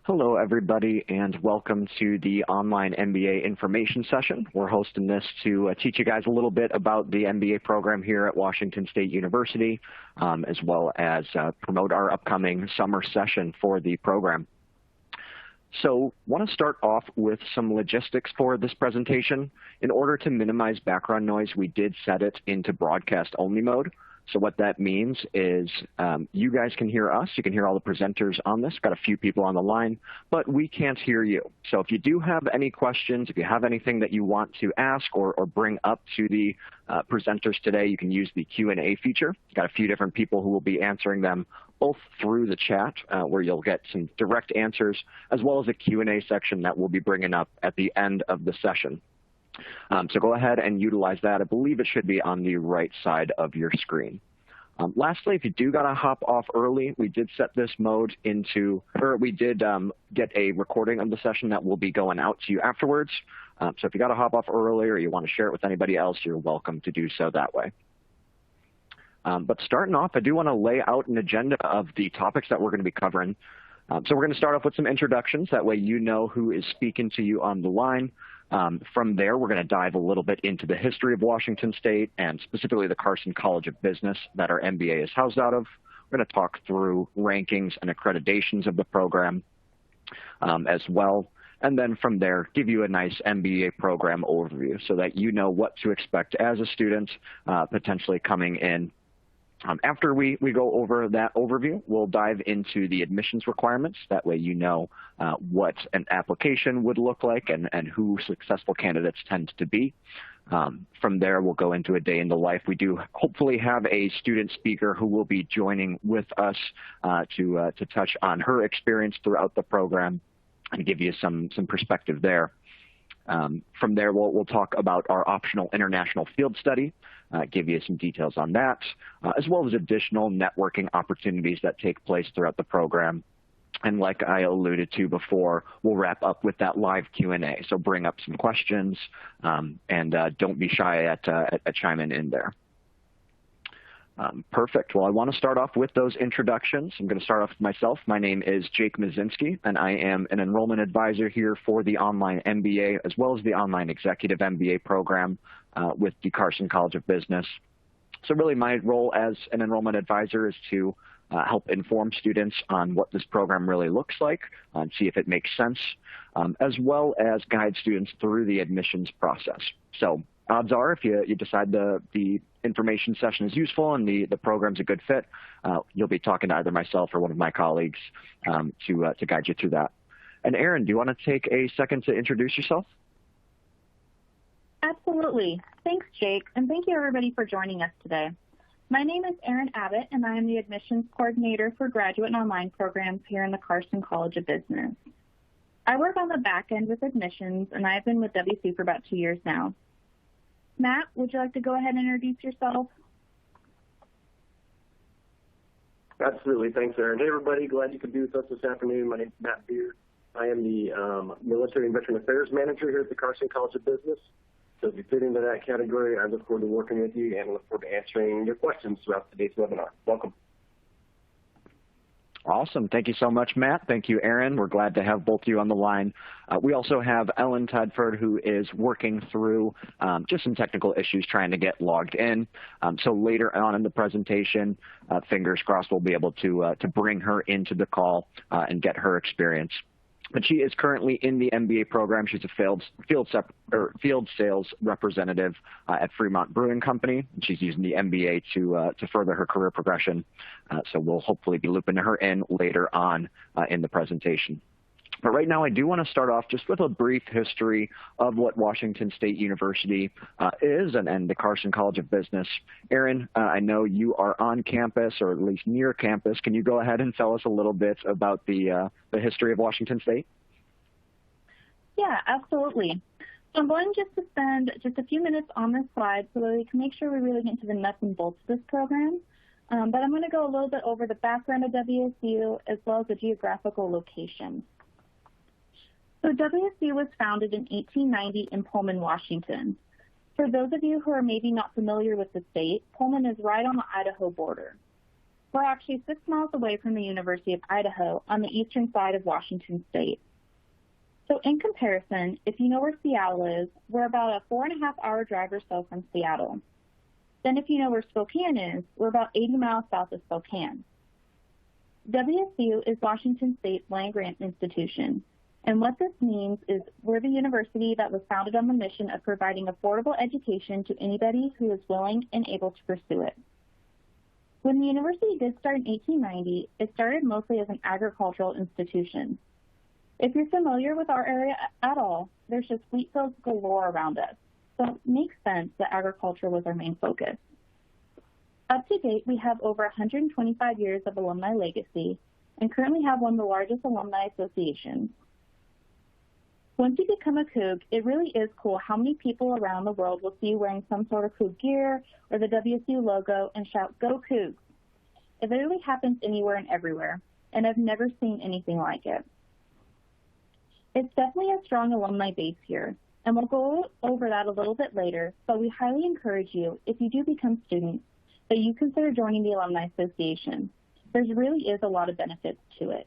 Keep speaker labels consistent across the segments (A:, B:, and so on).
A: Hello, everybody, and welcome to the Online MBA information session. We're hosting this to teach you guys a little bit about the MBA program here at Washington State University, as well as promote our upcoming summer session for the program. So I want to start off with some logistics for this presentation. In order to minimize background noise, we did set it into broadcast only mode. So what that means is you guys can hear us. You can hear all the presenters on this. Got a few people on the line, but we can't hear you. So if you do have any questions, if you have anything that you want to ask or bring up to the presenters today, you can use the Q&A feature. Got a few different people who will be answering them both through the chat, where you'll get some direct answers, as well as a Q&A section that we'll be bringing up at the end of the session. So go ahead and utilize that. I believe it should be on the right side of your screen. Lastly, if you do got to hop off early, we did set this mode into, or we did get a recording of the session that will be going out to you afterwards. So if you got to hop off early or you want to share it with anybody else, you're welcome to do so that way. But starting off, I do want to lay out an agenda of the topics that we're going to be covering. So we're going to start off with some introductions. That way you know who is speaking to you on the line. From there, we're going to dive a little bit into the history of Washington State and specifically the Carson College of Business that our MBA is housed out of. We're going to talk through rankings and accreditations of the program as well. And then from there, give you a nice MBA program overview so that you know what to expect as a student potentially coming in. After we go over that overview, we'll dive into the admissions requirements. That way you know what an application would look like and who successful candidates tend to be. From there, we'll go into a day in the life. We do hopefully have a student speaker who will be joining with us to touch on her experience throughout the program and give you some perspective there. From there, we'll talk about our optional international field study, give you some details on that, as well as additional networking opportunities that take place throughout the program. And like I alluded to before, we'll wrap up with that live Q&A. So bring up some questions and don't be shy at chiming in there. Perfect. Well, I want to start off with those introductions. I'm going to start off with myself. My name is Jake Mazinski, and I am an enrollment advisor here for the Online MBA, as well as the Online Executive MBA program with the Carson College of Business. So really my role as an enrollment advisor is to help inform students on what this program really looks like, see if it makes sense, as well as guide students through the admissions process. So odds are, if you decide the information session is useful and the program's a good fit, you'll be talking to either myself or one of my colleagues to guide you through that. And Erin, do you want to take a second to introduce yourself?
B: Absolutely. Thanks, Jake, and thank you everybody for joining us today. My name is Erin Abbott, and I am the admissions coordinator for graduate and online programs here in the Carson College of Business. I work on the back end with admissions, and I've been with WSU for about 2 years now. Matt, would you like to go ahead and introduce yourself?
C: Absolutely. Thanks, Erin. Hey, everybody. Glad you could be with us this afternoon. My name is Matt Beard. I am the Military and Veteran Affairs Manager here at the Carson College of Business. So if you fit into that category, I look forward to working with you and look forward to answering your questions throughout today's webinar. Welcome.
A: Awesome. Thank you so much, Matt. Thank you, Erin. We're glad to have both of you on the line. We also have Ellen Tedford, who is working through just some technical issues trying to get logged in. So later on in the presentation, fingers crossed, we'll be able to bring her into the call and get her experience. But she is currently in the MBA program. She's a field sales representative at Fremont Brewing Company. She's using the MBA to further her career progression. So we'll hopefully be looping her in later on in the presentation. But right now, I do want to start off just with a brief history of what Washington State University is and the Carson College of Business. Erin, I know you are on campus, or at least near campus. Can you go ahead and tell us a little bit about the history of Washington State?
B: Yeah, absolutely. So I'm going just to spend just a few minutes on this slide so that we can make sure we really get into the nuts and bolts of this program. But I'm going to go a little bit over the background of WSU as well as the geographical location. So WSU was founded in 1890 in Pullman, Washington. For those of you who are maybe not familiar with the state, Pullman is right on the Idaho border. We're actually 6 miles away from the University of Idaho on the eastern side of Washington State. So in comparison, if you know where Seattle is, we're about a 4.5-hour drive or so from Seattle. Then if you know where Spokane is, we're about 80 miles south of Spokane. WSU is Washington State's land-grant institution, and what this means is we're the university that was founded on the mission of providing affordable education to anybody who is willing and able to pursue it. When the university did start in 1890, it started mostly as an agricultural institution. If you're familiar with our area at all, there's just wheat fields galore around us, so it makes sense that agriculture was our main focus. Up to date, we have over 125 years of alumni legacy and currently have one of the largest alumni associations. Once you become a Coug, it really is cool how many people around the world will see you wearing some sort of Coug gear or the WSU logo and shout, "Go Cougs." It literally happens anywhere and everywhere, and I've never seen anything like it. It's definitely a strong alumni base here, and we'll go over that a little bit later, but we highly encourage you, if you do become students, that you consider joining the Alumni Association. There really is a lot of benefits to it.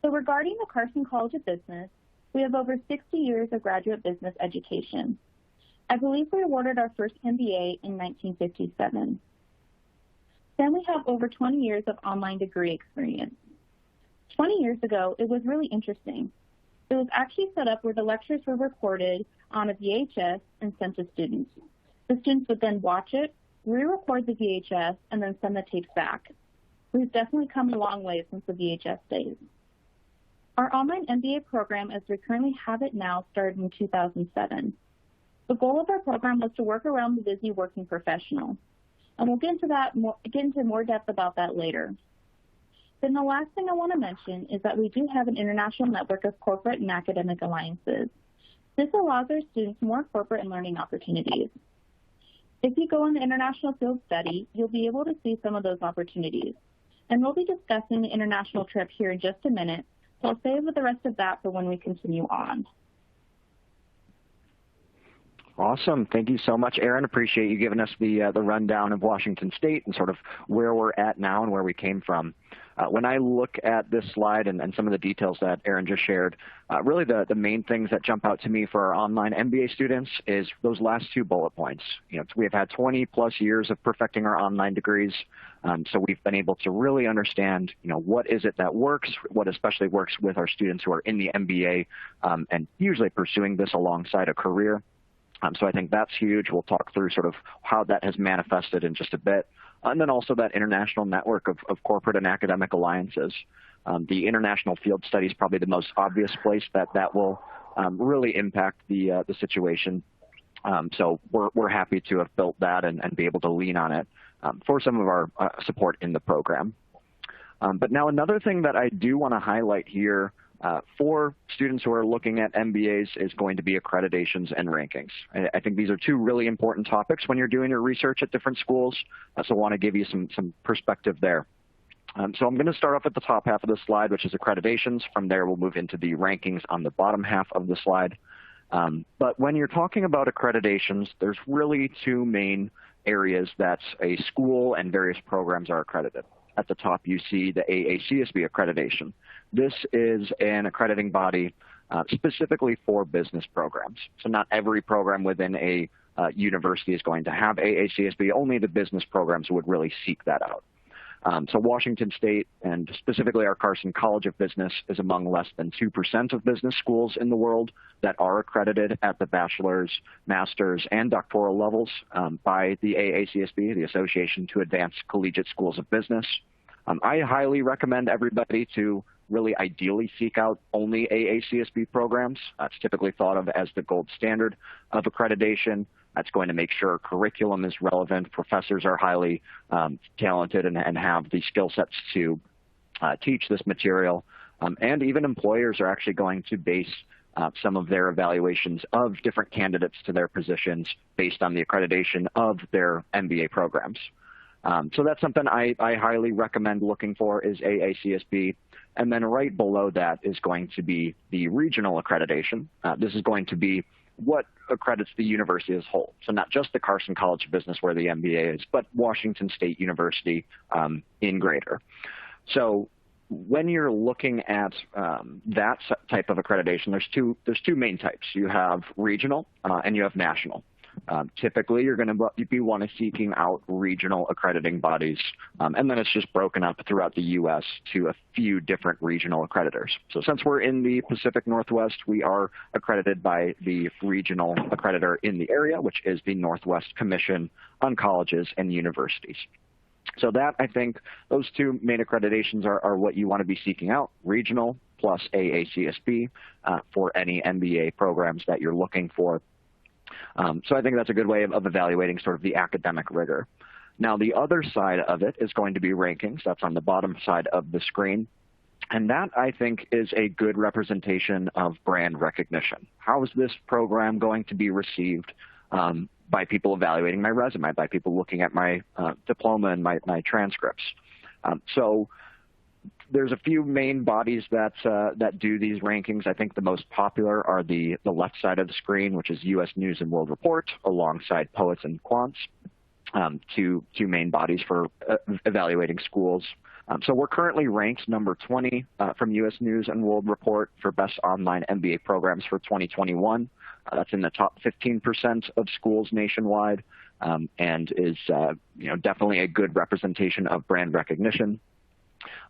B: So regarding the Carson College of Business, we have over 60 years of graduate business education. I believe we awarded our first MBA in 1957. Then we have over 20 years of online degree experience. 20 years ago, it was really interesting. It was actually set up where the lectures were recorded on a VHS and sent to students. The students would then watch it, re-record the VHS, and then send the tapes back. We've definitely come a long way since the VHS days. Our online MBA program, as we currently have it now, started in 2007. The goal of our program was to work around the busy working professional, and we'll get into more depth about that later. Then the last thing I want to mention is that we do have an international network of corporate and academic alliances. This allows our students more corporate and learning opportunities. If you go on the International Field Study, you'll be able to see some of those opportunities. And we'll be discussing the international trip here in just a minute, so I'll save the rest of that for when we continue on.
A: Awesome. Thank you so much, Erin. Appreciate you giving us the rundown of Washington State and sort of where we're at now and where we came from. When I look at this slide and some of the details that Erin just shared, really the main things that jump out to me for our online MBA students is those last 2 bullet points. We have had 20 plus years of perfecting our online degrees, so we've been able to really understand, what is it that works, what especially works with our students who are in the MBA and usually pursuing this alongside a career. So I think that's huge. We'll talk through sort of how that has manifested in just a bit. And then also that international network of corporate and academic alliances. The International Field Study is probably the most obvious place that will really impact the situation. So we're happy to have built that and be able to lean on it for some of our support in the program. But now another thing that I do want to highlight here for students who are looking at MBAs is going to be accreditations and rankings. I think these are 2 really important topics when you're doing your research at different schools, so I want to give you some perspective there. So I'm going to start off at the top half of the slide, which is accreditations. From there, we'll move into the rankings on the bottom half of the slide. But when you're talking about accreditations, there's really 2 main areas that a school and various programs are accredited. At the top, you see the AACSB accreditation. This is an accrediting body specifically for business programs. So not every program within a university is going to have AACSB. Only the business programs would really seek that out. So Washington State, and specifically our Carson College of Business, is among less than 2% of business schools in the world that are accredited at the bachelor's, master's, and doctoral levels by the AACSB, the Association to Advance Collegiate Schools of Business. I highly recommend everybody to really ideally seek out only AACSB programs. It's typically thought of as the gold standard of accreditation. That's going to make sure curriculum is relevant, professors are highly talented and have the skill sets to teach this material, and even employers are actually going to base some of their evaluations of different candidates to their positions based on the accreditation of their MBA programs. So that's something I highly recommend looking for is AACSB. And then right below that is going to be the regional accreditation. This is going to be what accredits the university as a whole. So not just the Carson College of Business where the MBA is, but Washington State University in greater. So when you're looking at that type of accreditation, there's two main types. You have regional and you have national. Typically, you're going to be seeking out regional accrediting bodies, and then it's just broken up throughout the U.S. to a few different regional accreditors. So since we're in the Pacific Northwest, we are accredited by the regional accreditor in the area, which is the Northwest Commission on Colleges and Universities. So that, I think, those two main accreditations are what you want to be seeking out, regional plus AACSB for any MBA programs that you're looking for. So I think that's a good way of evaluating sort of the academic rigor. Now, the other side of it is going to be rankings. That's on the bottom side of the screen. And that, I think, is a good representation of brand recognition. How is this program going to be received by people evaluating my resume, by people looking at my diploma and my transcripts? So there's a few main bodies that do these rankings. I think the most popular are the left side of the screen, which is U.S. News and World Report, alongside Poets and Quants, two main bodies for evaluating schools. So we're currently ranked number 20 from U.S. News and World Report for best online MBA programs for 2021. That's in the top 15% of schools nationwide, and is definitely a good representation of brand recognition.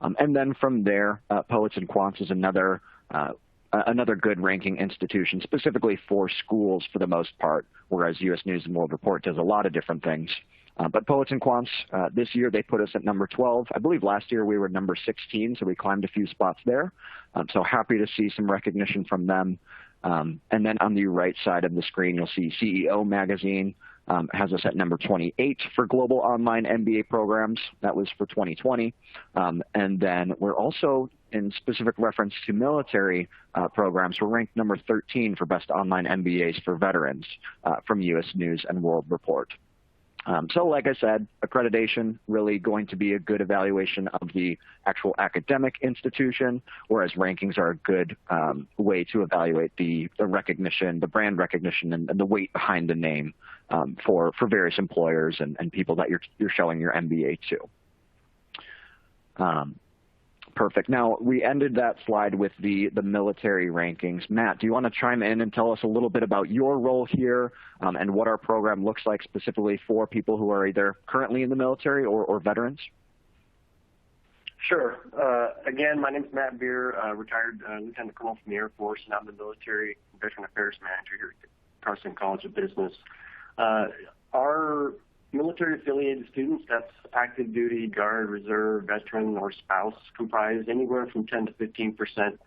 A: And then from there, Poets and Quants is another good ranking institution, specifically for schools for the most part, whereas U.S. News and World Report does a lot of different things. But Poets and Quants, this year they put us at number 12. I believe last year we were number 16, so we climbed a few spots there. So happy to see some recognition from them. And then on the right side of the screen, you'll see CEO Magazine has us at number 28 for global online MBA programs. That was for 2020. And then we're also, in specific reference to military programs, we're ranked number 13 for best online MBAs for veterans from U.S. News and World Report. So like I said, accreditation really going to be a good evaluation of the actual academic institution, whereas rankings are a good way to evaluate the recognition, the brand recognition, and the weight behind the name for various employers and people that you're showing your MBA to. Perfect. Now, we ended that slide with the military rankings. Matt, do you want to chime in and tell us a little bit about your role here and what our program looks like specifically for people who are either currently in the military or veterans?
C: Sure. Again, my name is Matt Beer, retired Lieutenant Colonel from the Air Force, and I'm the Military Veteran Affairs Manager here at Carson College of Business. Our military-affiliated students, that's active duty, guard, reserve, veteran, or spouse, comprise anywhere from 10 to 15%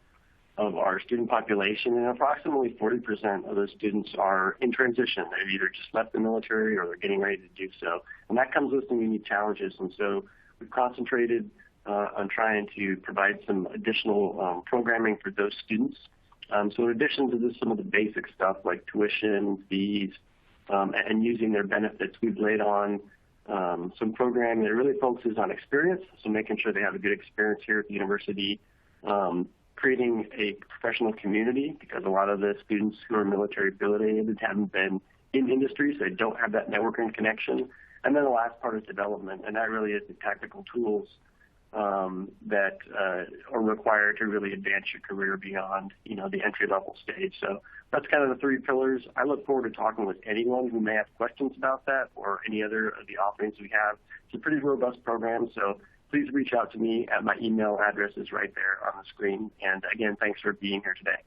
C: of our student population, and approximately 40% of those students are in transition. They've either just left the military or they're getting ready to do so. And that comes with some unique challenges, and so we've concentrated on trying to provide some additional programming for those students. So in addition to this, some of the basic stuff like tuition, fees, and using their benefits, we've laid on some programming that really focuses on experience, so making sure they have a good experience here at the university, creating a professional community, because a lot of the students who are military affiliated haven't been in industry, so they don't have that networking connection. And then the last part is development, and that really is the tactical tools that are required to really advance your career beyond, the entry-level stage. So that's kind of the three pillars. I look forward to talking with anyone who may have questions about that or any other of the offerings we have. It's a pretty robust program, so please reach out to me. My email address is right there on the screen. And again, thanks for being here today.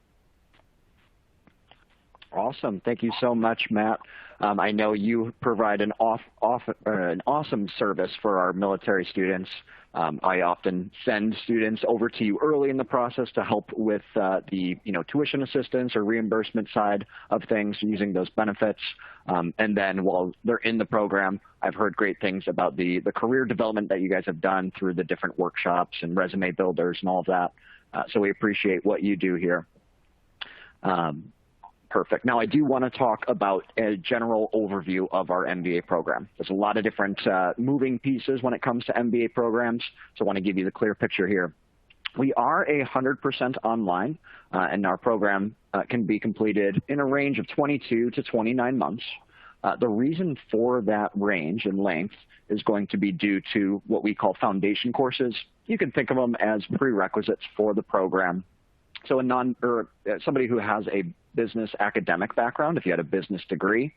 A: Awesome. Thank you so much, Matt. I know you provide an awesome service for our military students. I often send students over to you early in the process to help with the tuition assistance or reimbursement side of things using those benefits. And then while they're in the program, I've heard great things about the career development that you guys have done through the different workshops and resume builders and all of that. So we appreciate what you do here. Perfect. Now, I do want to talk about a general overview of our MBA program. There's a lot of different moving pieces when it comes to MBA programs, so I want to give you the clear picture here. We are 100% online, and our program can be completed in a range of 22 to 29 months. The reason for that range and length is going to be due to what we call foundation courses. You can think of them as prerequisites for the program. So somebody who has a business academic background, if you had a business degree,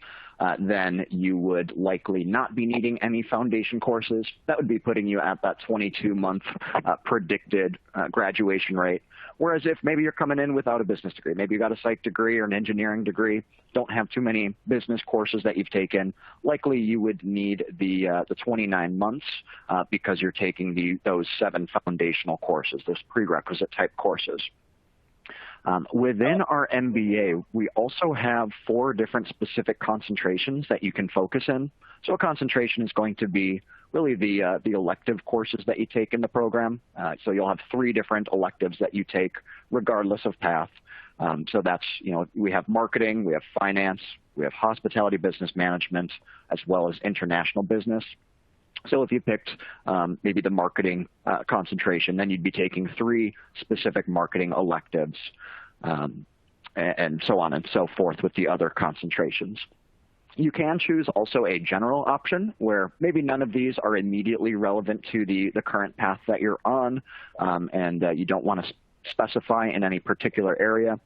A: then you would likely not be needing any foundation courses. That would be putting you at that 22-month predicted graduation rate. Whereas if maybe you're coming in without a business degree, maybe you got a psych degree or an engineering degree, don't have too many business courses that you've taken, likely you would need the 29 months because you're taking those 7 foundational courses, those prerequisite type courses. Within our MBA, we also have 4 different specific concentrations that you can focus in. So a concentration is going to be really the elective courses that you take in the program. So you'll have 3 different electives that you take regardless of path. So that's, we have marketing, we have finance, we have hospitality business management, as well as international business. So if you picked maybe the marketing concentration, then you'd be taking 3 specific marketing electives, and so on and so forth with the other concentrations. You can choose also a general option where maybe none of these are immediately relevant to the current path that you're on, and you don't want to specify in any particular area.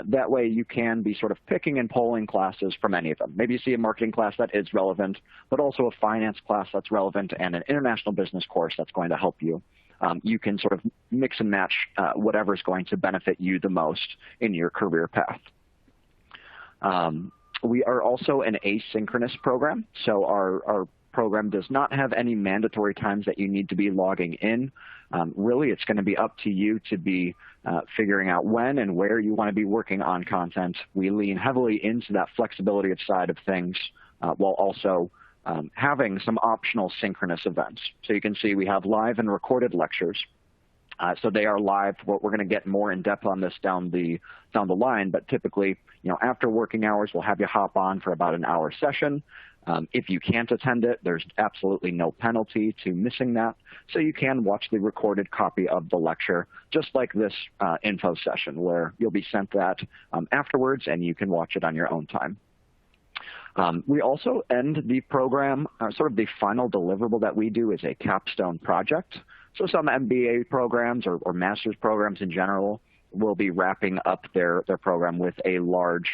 A: That way you can be sort of picking and pulling classes from any of them. Maybe you see a marketing class that is relevant, but also a finance class that's relevant and an international business course that's going to help you. You can sort of mix and match whatever's going to benefit you the most in your career path. We are also an asynchronous program, so our program does not have any mandatory times that you need to be logging in. Really, it's going to be up to you to be figuring out when and where you want to be working on content. We lean heavily into that flexibility side of things while also having some optional synchronous events. So you can see we have live and recorded lectures. So they are live. We're going to get more in depth on this down the line, but typically, after working hours, we'll have you hop on for about an hour session. If you can't attend it, there's absolutely no penalty to missing that. So you can watch the recorded copy of the lecture, just like this info session, where you'll be sent that afterwards and you can watch it on your own time. We also end the program, sort of the final deliverable that we do is a capstone project. So some MBA programs or master's programs in general will be wrapping up their program with a large,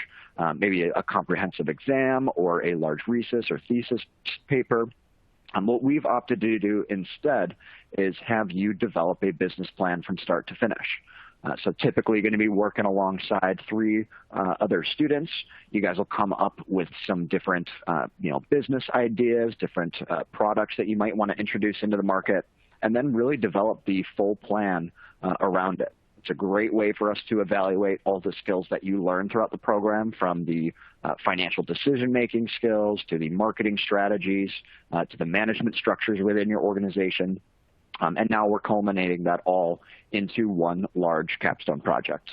A: maybe a comprehensive exam or a large research or thesis paper. What we've opted to do instead is have you develop a business plan from start to finish. So typically you're going to be working alongside 3 other students. You guys will come up with some different, business ideas, different products that you might want to introduce into the market, and then really develop the full plan around it. It's a great way for us to evaluate all the skills that you learn throughout the program, from the financial decision-making skills to the marketing strategies to the management structures within your organization. And now we're culminating that all into one large capstone project.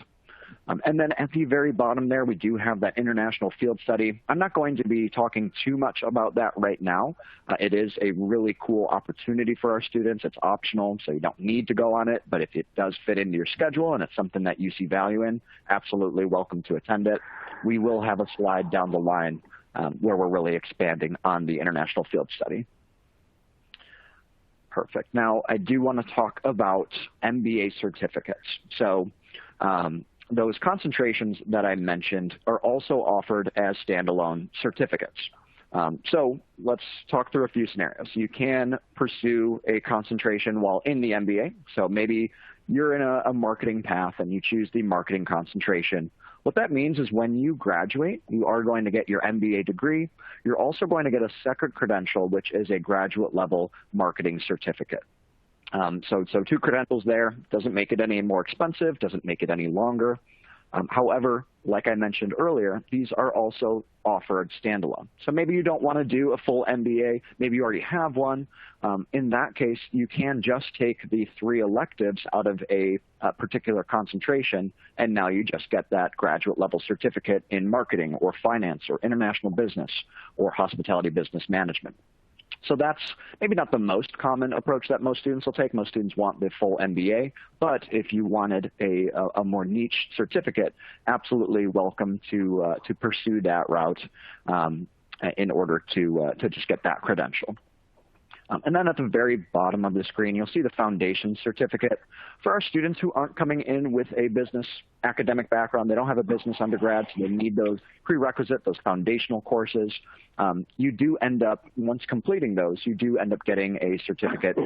A: And then at the very bottom there, we do have that international field study. I'm not going to be talking too much about that right now. It is a really cool opportunity for our students. It's optional, so you don't need to go on it. But if it does fit into your schedule and it's something that you see value in, absolutely welcome to attend it. We will have a slide down the line where we're really expanding on the international field study. Perfect. Now, I do want to talk about MBA certificates. So those concentrations that I mentioned are also offered as standalone certificates. So let's talk through a few scenarios. You can pursue a concentration while in the MBA. So maybe you're in a marketing path and you choose the marketing concentration. What that means is when you graduate, you are going to get your MBA degree. You're also going to get a second credential, which is a graduate level marketing certificate. So 2 credentials there. Doesn't make it any more expensive, doesn't make it any longer. However, like I mentioned earlier, these are also offered standalone. So maybe you don't want to do a full MBA, maybe you already have one. In that case, you can just take the 3 electives out of a particular concentration, and now you just get that graduate level certificate in marketing or finance or international business or hospitality business management. So that's maybe not the most common approach that most students will take. Most students want the full MBA, but if you wanted a more niche certificate, absolutely welcome to pursue that route in order to just get that credential. And then at the very bottom of the screen, you'll see the foundation certificate. For our students who aren't coming in with a business academic background, they don't have a business undergrad, so they need those prerequisite, those foundational courses. You do end up, once completing those, you do end up getting a certificate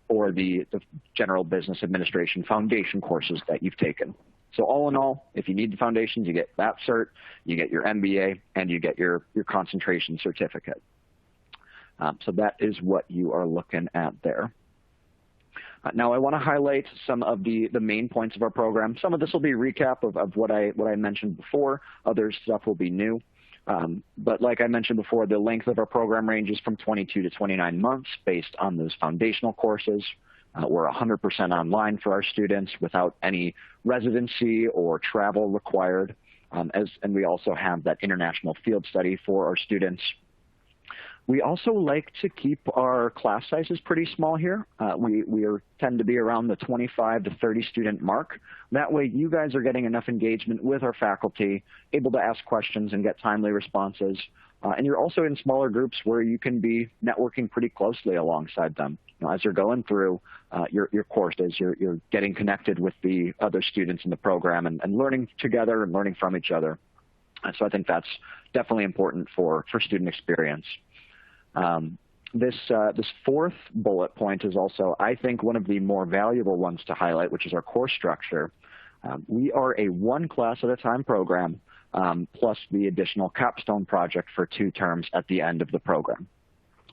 A: for the general business administration foundation courses that you've taken. So all in all, if you need the foundations, you get that cert, you get your MBA, and you get your concentration certificate. So that is what you are looking at there. Now I want to highlight some of the main points of our program. Some of this will be a recap of what I mentioned before. Other stuff will be new. But like I mentioned before, the length of our program ranges from 22 to 29 months based on those foundational courses. We're 100% online for our students without any residency or travel required. And we also have that international field study for our students. We also like to keep our class sizes pretty small here. We tend to be around the 25 to 30 student mark. That way you guys are getting enough engagement with our faculty, able to ask questions and get timely responses. And you're also in smaller groups where you can be networking pretty closely alongside them. As you're going through your courses, you're getting connected with the other students in the program and learning together and learning from each other. And so I think that's definitely important for student experience. This fourth bullet point is also, I think, one of the more valuable ones to highlight, which is our course structure. We are a one class at a time program, plus the additional capstone project for 2 terms at the end of the program.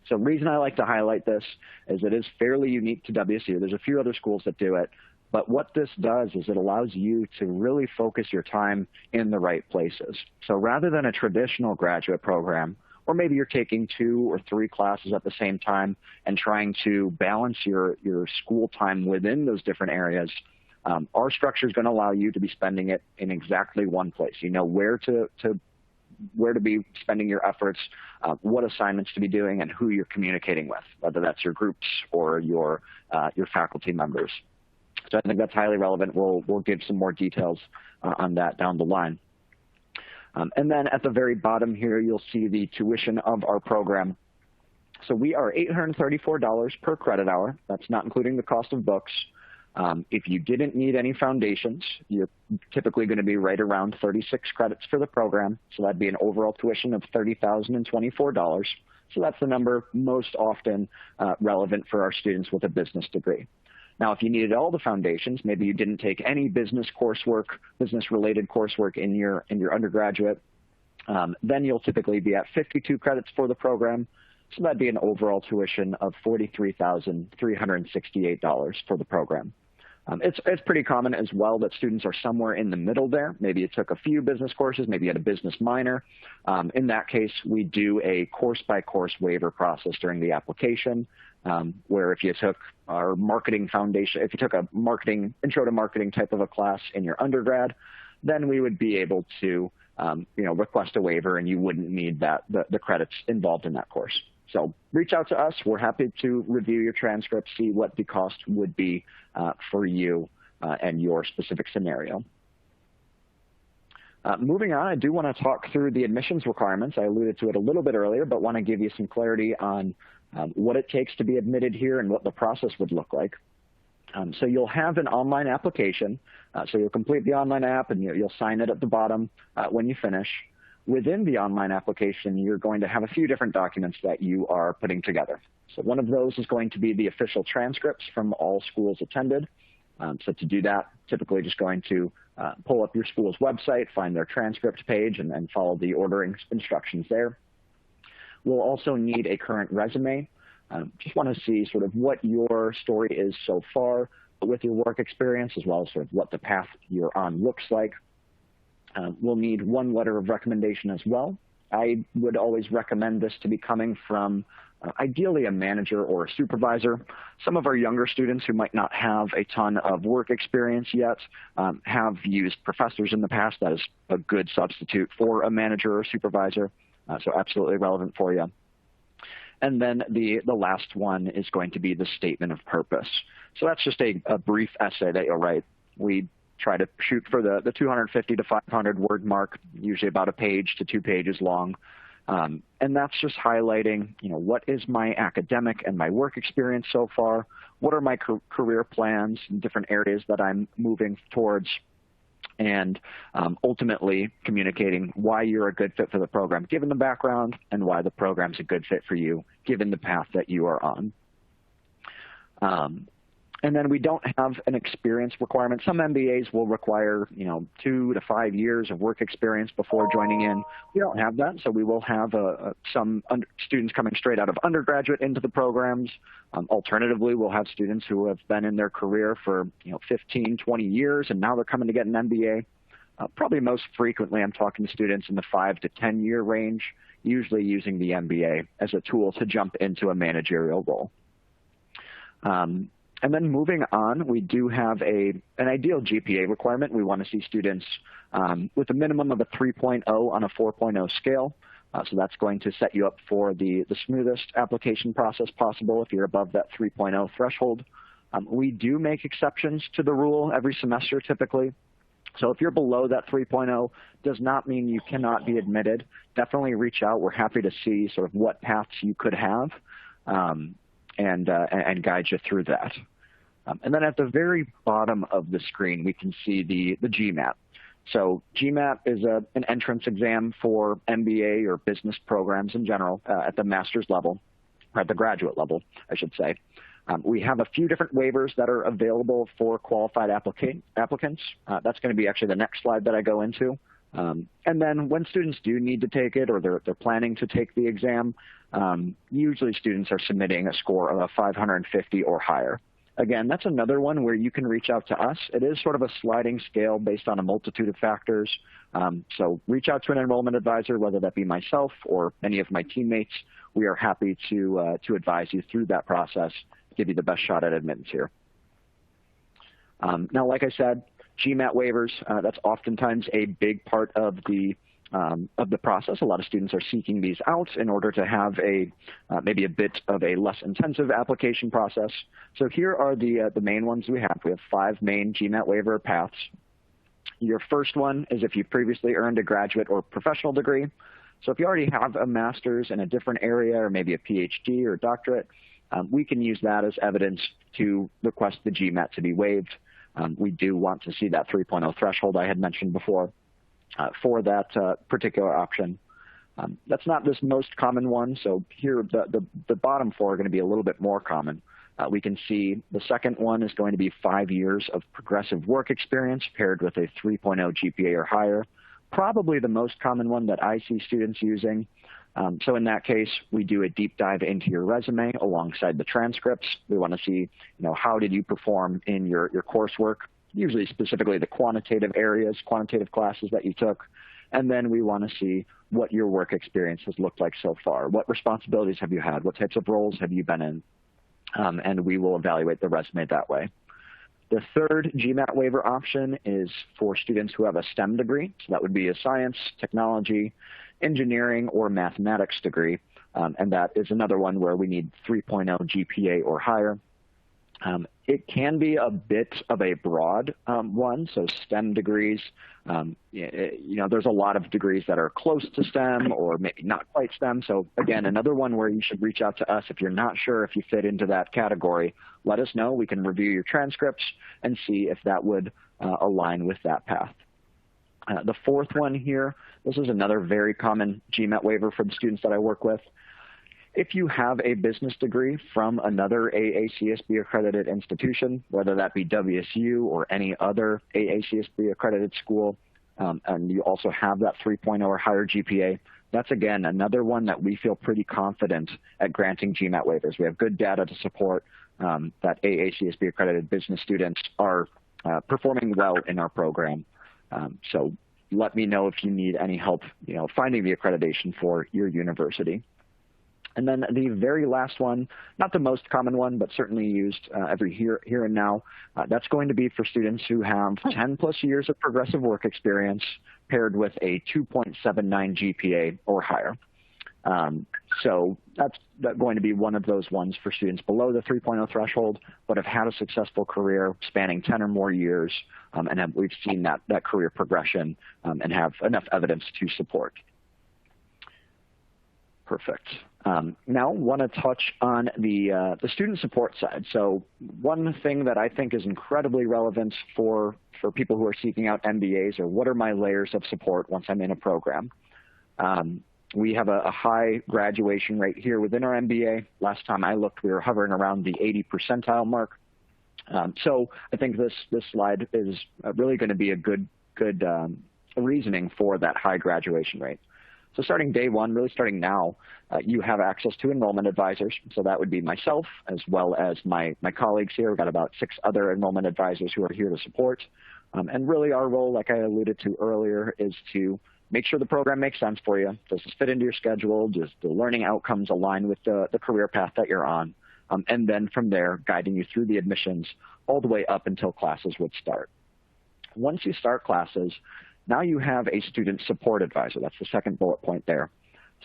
A: So the reason I like to highlight this is it is fairly unique to WSU. There's a few other schools that do it, but what this does is it allows you to really focus your time in the right places. So rather than a traditional graduate program, or maybe you're taking 2 or 3 classes at the same time and trying to balance your school time within those different areas, our structure is going to allow you to be spending it in exactly one place. You know where to be spending your efforts, what assignments to be doing, and who you're communicating with, whether that's your groups or your faculty members. So I think that's highly relevant. We'll give some more details on that down the line. And then at the very bottom here, you'll see the tuition of our program. So we are $834 per credit hour. That's not including the cost of books. If you didn't need any foundations, you're typically going to be right around 36 credits for the program. So that'd be an overall tuition of $30,024. So that's the number most often relevant for our students with a business degree. Now, if you needed all the foundations, maybe you didn't take any business coursework, business-related coursework in your undergraduate, then you'll typically be at 52 credits for the program. So that'd be an overall tuition of $43,368 for the program. It's pretty common as well that students are somewhere in the middle there. Maybe you took a few business courses, maybe you had a business minor. In that case, we do a course-by-course waiver process during the application, where if you took our marketing foundation, if you took a intro to marketing type of a class in your undergrad, then we would be able to request a waiver and you wouldn't need the credits involved in that course. So reach out to us. We're happy to review your transcript, see what the cost would be for you and your specific scenario. Moving on, I do want to talk through the admissions requirements. I alluded to it a little bit earlier, but want to give you some clarity on what it takes to be admitted here and what the process would look like. So you'll have an online application. So you'll complete the online app and you'll sign it at the bottom when you finish. Within the online application, you're going to have a few different documents that you are putting together. So one of those is going to be the official transcripts from all schools attended. So to do that, typically just going to pull up your school's website, find their transcript page, and follow the ordering instructions there. We'll also need a current resume. Just want to see sort of what your story is so far with your work experience, as well as sort of what the path you're on looks like. We'll need 1 letter of recommendation as well. I would always recommend this to be coming from ideally a manager or a supervisor. Some of our younger students who might not have a ton of work experience yet have used professors in the past. That is a good substitute for a manager or supervisor, so absolutely relevant for you. And then the last one is going to be the statement of purpose. So that's just a brief essay that you'll write. We try to shoot for the 250 to 500 word mark, usually about a page to 2 pages long. And that's just highlighting, what is my academic and my work experience so far? What are my career plans in different areas that I'm moving towards? And ultimately communicating why you're a good fit for the program, given the background, and why the program's a good fit for you, given the path that you are on. And then we don't have an experience requirement. Some MBAs will require, 2 to 5 years of work experience before joining in. We don't have that, so we will have some students coming straight out of undergraduate into the programs. Alternatively, we'll have students who have been in their career for 15, 20 years, and now they're coming to get an MBA. Probably most frequently, I'm talking to students in the 5 to 10 year range, usually using the MBA as a tool to jump into a managerial role. And then moving on, we do have an ideal GPA requirement. We want to see students with a minimum of a 3.0 on a 4.0 scale. So that's going to set you up for the smoothest application process possible if you're above that 3.0 threshold. We do make exceptions to the rule every semester typically. So if you're below that 3.0, does not mean you cannot be admitted. Definitely reach out. We're happy to see sort of what paths you could have. And guide you through that. And then at the very bottom of the screen, we can see the GMAT. So GMAT is an entrance exam for MBA or business programs in general at the master's level, or at the graduate level, I should say. We have a few different waivers that are available for qualified applicants. That's going to be actually the next slide that I go into. And then when students do need to take it or they're planning to take the exam, usually students are submitting a score of a 550 or higher. Again, that's another one where you can reach out to us. It is sort of a sliding scale based on a multitude of factors. So reach out to an enrollment advisor, whether that be myself or any of my teammates. We are happy to advise you through that process, give you the best shot at admittance here. Now, like I said, GMAT waivers, that's oftentimes a big part of the process. A lot of students are seeking these out in order to have maybe a bit of a less intensive application process. So here are the main ones we have. We have 5 main GMAT waiver paths. Your first one is if you previously earned a graduate or professional degree. So if you already have a master's in a different area or maybe a PhD or doctorate, we can use that as evidence to request the GMAT to be waived. We do want to see that 3.0 threshold I had mentioned before for that particular option. That's not this most common one, so here the bottom 4 are going to be a little bit more common. We can see the second one is going to be 5 years of progressive work experience paired with a 3.0 GPA or higher. Probably the most common one that I see students using. So in that case, we do a deep dive into your resume alongside the transcripts. We want to see, how did you perform in your coursework, usually specifically the quantitative areas, quantitative classes that you took. And then we want to see what your work experience has looked like so far. What responsibilities have you had? What types of roles have you been in? And we will evaluate the resume that way. The third GMAT waiver option is for students who have a STEM degree. So that would be a science, technology, engineering, or mathematics degree. And that is another one where we need 3.0 GPA or higher. It can be a bit of a broad one, so STEM degrees, there's a lot of degrees that are close to STEM or maybe not quite STEM. So again, another one where you should reach out to us if you're not sure if you fit into that category. Let us know. We can review your transcripts and see if that would align with that path. The fourth one here, this is another very common GMAT waiver for the students that I work with. If you have a business degree from another AACSB accredited institution, whether that be WSU or any other AACSB accredited school, and you also have that 3.0 or higher GPA, that's again another one that we feel pretty confident at granting GMAT waivers. We have good data to support that AACSB accredited business students are performing well in our program. So let me know if you need any help, finding the accreditation for your university. And then the very last one, not the most common one, but certainly used every here and now, that's going to be for students who have 10 plus years of progressive work experience paired with a 2.79 GPA or higher. So that's going to be one of those ones for students below the 3.0 threshold, but have had a successful career spanning 10 or more years, and we've seen that career progression and have enough evidence to support. Perfect. Now, want to touch on the student support side. So one thing that I think is incredibly relevant for people who are seeking out MBAs, or what are my layers of support once I'm in a program. We have a high graduation rate here within our MBA. Last time I looked, we were hovering around the 80 percentile mark. So I think this slide is really going to be a good reasoning for that high graduation rate. So starting day one, really starting now, you have access to enrollment advisors. So that would be myself as well as my colleagues here. We've got about 6 other enrollment advisors who are here to support. And really our role, like I alluded to earlier, is to make sure the program makes sense for you. Does this fit into your schedule? Does the learning outcomes align with the career path that you're on? And then from there, guiding you through the admissions all the way up until classes would start. Once you start classes, now you have a student support advisor. That's the second bullet point there.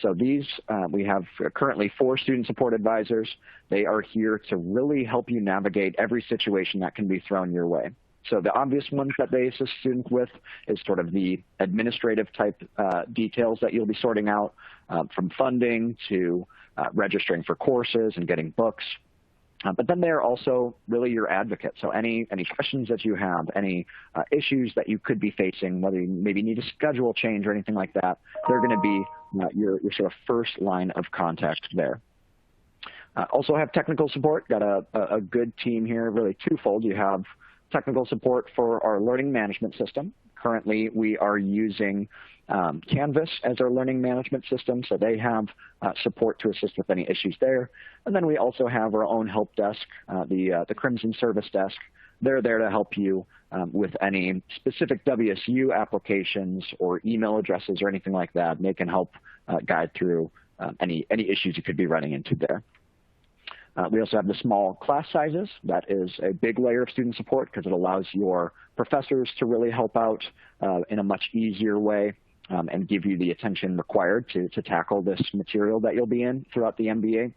A: So these, we have currently 4 student support advisors. They are here to really help you navigate every situation that can be thrown your way. So the obvious ones that they assist students with is sort of the administrative type details that you'll be sorting out, from funding to registering for courses and getting books. But then they're also really your advocate. So any questions that you have, any issues that you could be facing, whether you maybe need a schedule change or anything like that, they're going to be your sort of first line of contact there. Also have technical support. Got a good team here, really twofold. You have technical support for our learning management system. Currently, we are using Canvas as our learning management system, so they have support to assist with any issues there. And then we also have our own help desk, the Crimson Service Desk. They're there to help you with any specific WSU applications or email addresses or anything like that. And they can help guide through any issues you could be running into there. We also have the small class sizes. That is a big layer of student support because it allows your professors to really help out in a much easier way and give you the attention required to tackle this material that you'll be in throughout the MBA.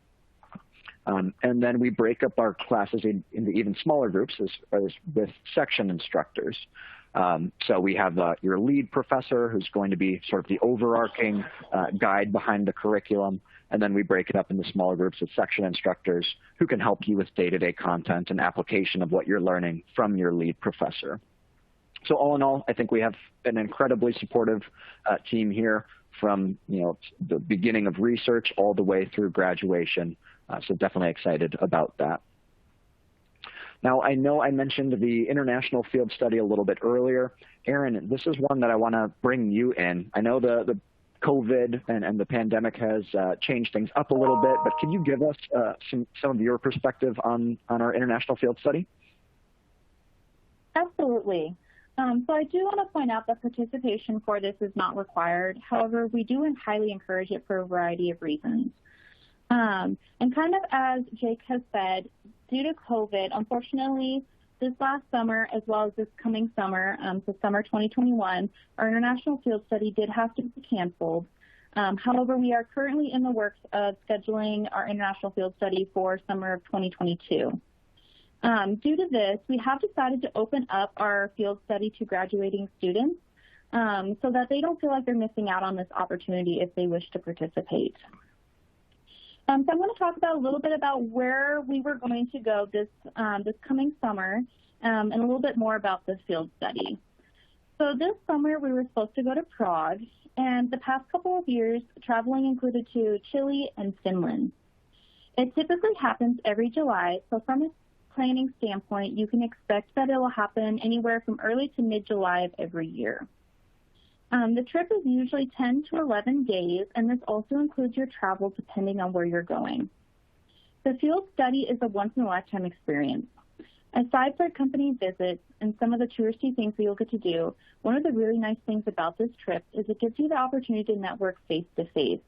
A: And then we break up our classes into even smaller groups as with section instructors. So we have your lead professor, who's going to be sort of the overarching guide behind the curriculum. And then we break it up into smaller groups with section instructors who can help you with day-to-day content and application of what you're learning from your lead professor. So all in all, I think we have an incredibly supportive team here from the beginning of research all the way through graduation. So definitely excited about that. Now, I know I mentioned the international field study a little bit earlier. Aaron, this is one that I want to bring you in. I know the COVID and the pandemic has changed things up a little bit, but can you give us some of your perspective on our international field study?
B: Absolutely. So I do want to point out that participation for this is not required. However, we do highly encourage it for a variety of reasons. And kind of as Jake has said, due to COVID, unfortunately, this last summer, as well as this coming summer, so summer 2021, our international field study did have to be canceled. However, we are currently in the works of scheduling our international field study for summer of 2022. Due to this, we have decided to open up our field study to graduating students so that they don't feel like they're missing out on this opportunity if they wish to participate. So I'm going to talk about a little bit about where we were going to go this coming summer and a little bit more about the field study. So this summer we were supposed to go to Prague, and the past couple of years traveling included to Chile and Finland. It typically happens every July, so from a planning standpoint you can expect that it will happen anywhere from early to mid-July of every year. The trip is usually 10 to 11 days, and this also includes your travel depending on where you're going. The field study is a once-in-a-lifetime experience. Aside from company visits and some of the touristy things that you'll get to do, one of the really nice things about this trip is it gives you the opportunity to network face-to-face.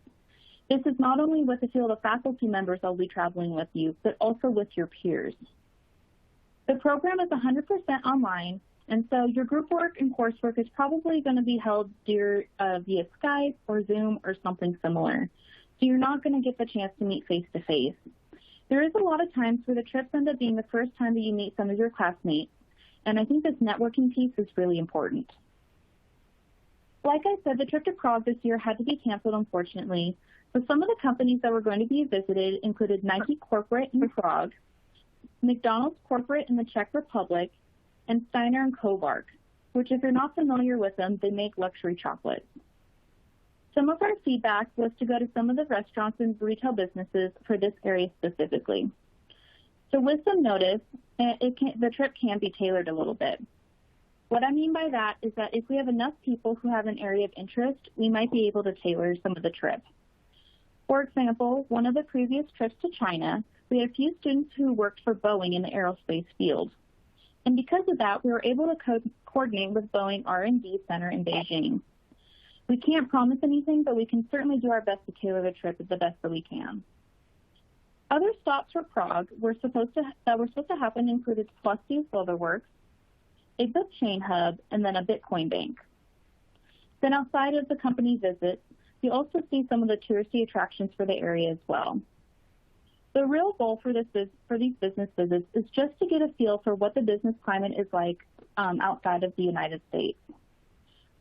B: This is not only with a field of faculty members that will be traveling with you, but also with your peers. The program is 100% online, and so your group work and coursework is probably going to be held via Skype or Zoom or something similar. so you're not going to get the chance to meet face-to-face. There is a lot of times where the trips end up being the first time that you meet some of your classmates, and I think this networking piece is really important. Like I said, the trip to Prague this year had to be canceled, unfortunately, but some of the companies that were going to be visited included Nike Corporate in Prague, McDonald's Corporate in the Czech Republic, and Steiner and Kovark, which if you're not familiar with them, they make luxury chocolates. Some of our feedback was to go to some of the restaurants and retail businesses for this area specifically. So with some notice, the trip can be tailored a little bit. What I mean by that is that if we have enough people who have an area of interest, we might be able to tailor some of the trip. For example, one of the previous trips to China, we had a few students who worked for Boeing in the aerospace field. And because of that, we were able to coordinate with Boeing R&D Center in Beijing. We can't promise anything, but we can certainly do our best to tailor the trip the best that we can. Other stops for Prague that were supposed to happen included Plus U SilverWorks, a blockchain hub, and then a Bitcoin bank. Then outside of the company visits, you also see some of the touristy attractions for the area as well. The real goal for these business visits is just to get a feel for what the business climate is like outside of the United States.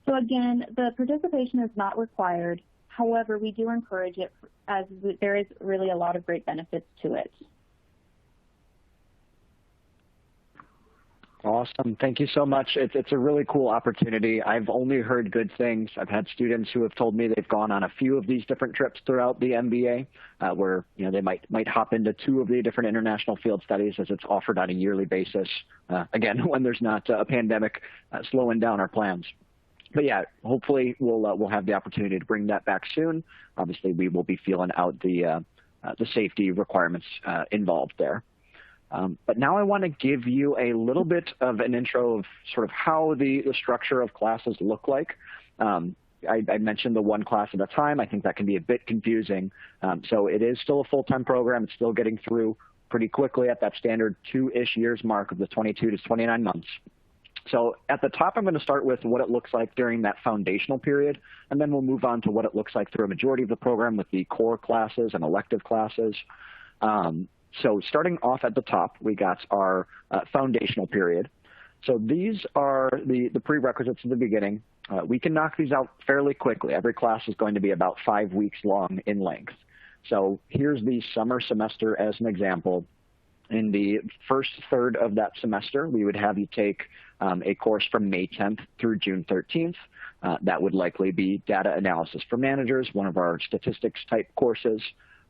B: So again, the participation is not required. However, we do encourage it as there is really a lot of great benefits to it.
A: Awesome. Thank you so much. It's a really cool opportunity. I've only heard good things. I've had students who have told me they've gone on a few of these different trips throughout the MBA, where they might hop into 2 of the different international field studies as it's offered on a yearly basis. Again, when there's not a pandemic slowing down our plans. But yeah, hopefully we'll have the opportunity to bring that back soon. Obviously, we will be feeling out the safety requirements involved there. But now I want to give you a little bit of an intro of sort of how the structure of classes look like. I mentioned the one class at a time. I think that can be a bit confusing. So it is still a full-time program. It's still getting through pretty quickly at that standard 2-ish years mark of the 22 to 29 months. So at the top, I'm going to start with what it looks like during that foundational period, and then we'll move on to what it looks like through a majority of the program with the core classes and elective classes. So starting off at the top, we got our foundational period. So these are the prerequisites at the beginning. We can knock these out fairly quickly. Every class is going to be about 5 weeks long in length. So here's the summer semester as an example. In the first third of that semester, we would have you take a course from May 10th through June 13th. That would likely be data analysis for managers, one of our statistics type courses.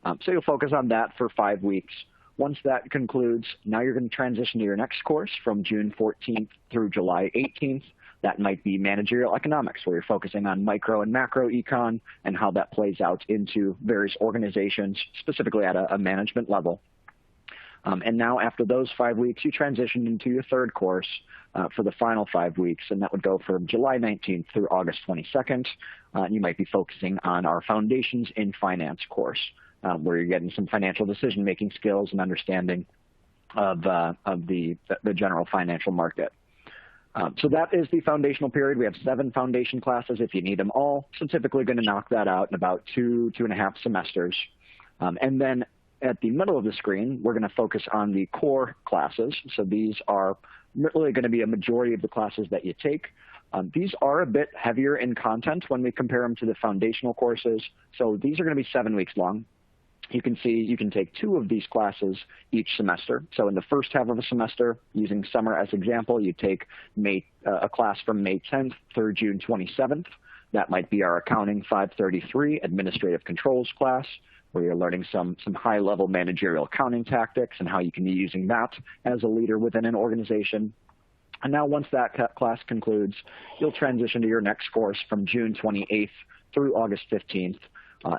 A: So you'll focus on that for 5 weeks. Once that concludes, now you're going to transition to your next course from June 14th through July 18th. That might be managerial economics, where you're focusing on micro and macro econ and how that plays out into various organizations, specifically at a management level. And now after those 5 weeks, you transition into your third course for the final 5 weeks, and that would go from July 19th through August 22nd. You might be focusing on our Foundations in Finance course, where you're getting some financial decision-making skills and understanding of the general financial market. So that is the foundational period. We have 7 foundation classes if you need them all. So typically going to knock that out in about 2.5 semesters. And then at the middle of the screen, we're going to focus on the core classes. So these are really going to be a majority of the classes that you take. These are a bit heavier in content when we compare them to the foundational courses. So these are going to be 7 weeks long. You can see you can take 2 of these classes each semester. So in the first half of a semester, using summer as example, you take a class from May 10th through June 27th. That might be our Accounting 533 Administrative Controls class, where you're learning some high-level managerial accounting tactics and how you can be using that as a leader within an organization. And now once that class concludes, you'll transition to your next course from June 28th through August 15th.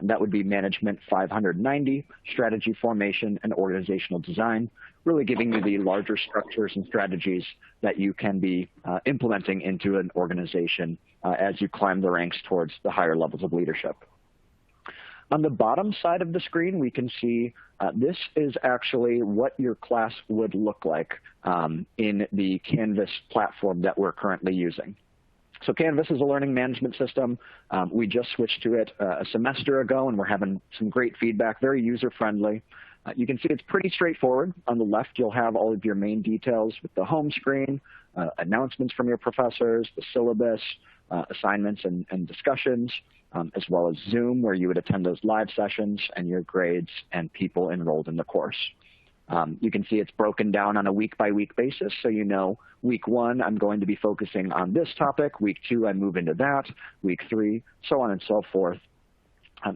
A: That would be Management 590, Strategy Formation and Organizational Design, really giving you the larger structures and strategies that you can be implementing into an organization as you climb the ranks towards the higher levels of leadership. On the bottom side of the screen, we can see this is actually what your class would look like in the Canvas platform that we're currently using. So Canvas is a learning management system. We just switched to it a semester ago, and we're having some great feedback, very user-friendly. You can see it's pretty straightforward. On the left, you'll have all of your main details with the home screen, announcements from your professors, the syllabus, assignments and discussions, as well as Zoom, where you would attend those live sessions, and your grades and people enrolled in the course. You can see it's broken down on a week-by-week basis, so you know week 1, I'm going to be focusing on this topic. Week 2, I move into that. Week 3, so on and so forth.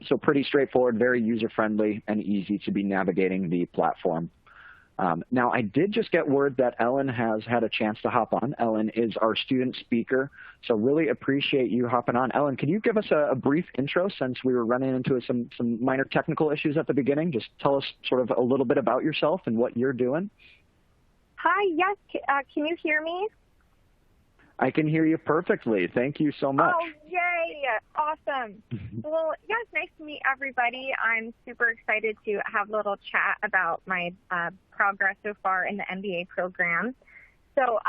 A: So pretty straightforward, very user-friendly, and easy to be navigating the platform. Now, I did just get word that Ellen has had a chance to hop on. Ellen is our student speaker, so really appreciate you hopping on. Ellen, can you give us a brief intro since we were running into some minor technical issues at the beginning? Just tell us sort of a little bit about yourself and what you're doing.
D: Hi, yes, can you hear me?
A: I can hear you perfectly. Thank you so much.
D: Oh, yay. Awesome. Well, yeah, it's nice to meet everybody. I'm super excited to have a little chat about my progress so far in the MBA program. So,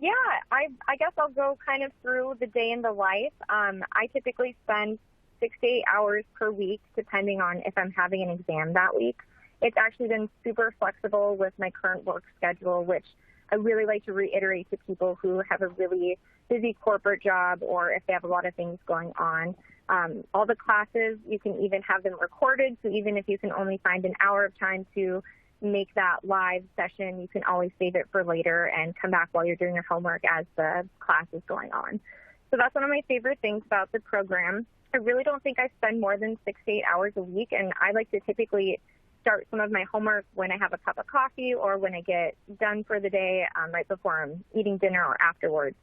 D: yeah, I guess I'll go kind of through the day in the life. I typically spend 6 to 8 hours per week, depending on if I'm having an exam that week. It's actually been super flexible with my current work schedule, which I really like to reiterate to people who have a really busy corporate job or if they have a lot of things going on. All the classes, you can even have them recorded, so even if you can only find an hour of time to make that live session, you can always save it for later and come back while you're doing your homework as the class is going on. So that's one of my favorite things about the program. I really don't think I spend more than 6 to 8 hours a week, and I like to typically start some of my homework when I have a cup of coffee or when I get done for the day, right before I'm eating dinner or afterwards.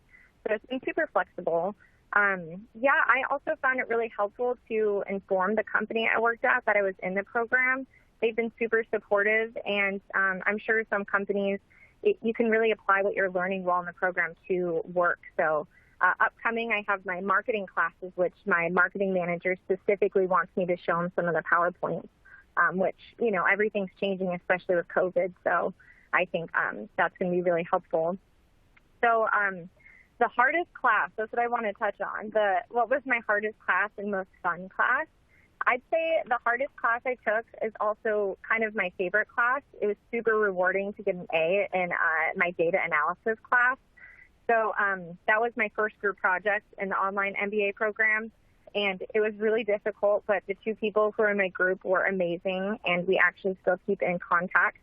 D: So it's been super flexible. Yeah, I also found it really helpful to inform the company I worked at that I was in the program. They've been super supportive, and I'm sure some companies, you can really apply what you're learning while in the program to work. So upcoming, I have my marketing classes, which my marketing manager specifically wants me to show him some of the PowerPoints. Which, you know, everything's changing, especially with COVID. So I think that's going to be really helpful. So the hardest class, that's what I want to touch on. What was my hardest class and most fun class? I'd say the hardest class I took is also kind of my favorite class. It was super rewarding to get an A in my data analysis class. So that was my first group project in the Online MBA program. And it was really difficult, but the 2 people who were in my group were amazing, and we actually still keep in contact.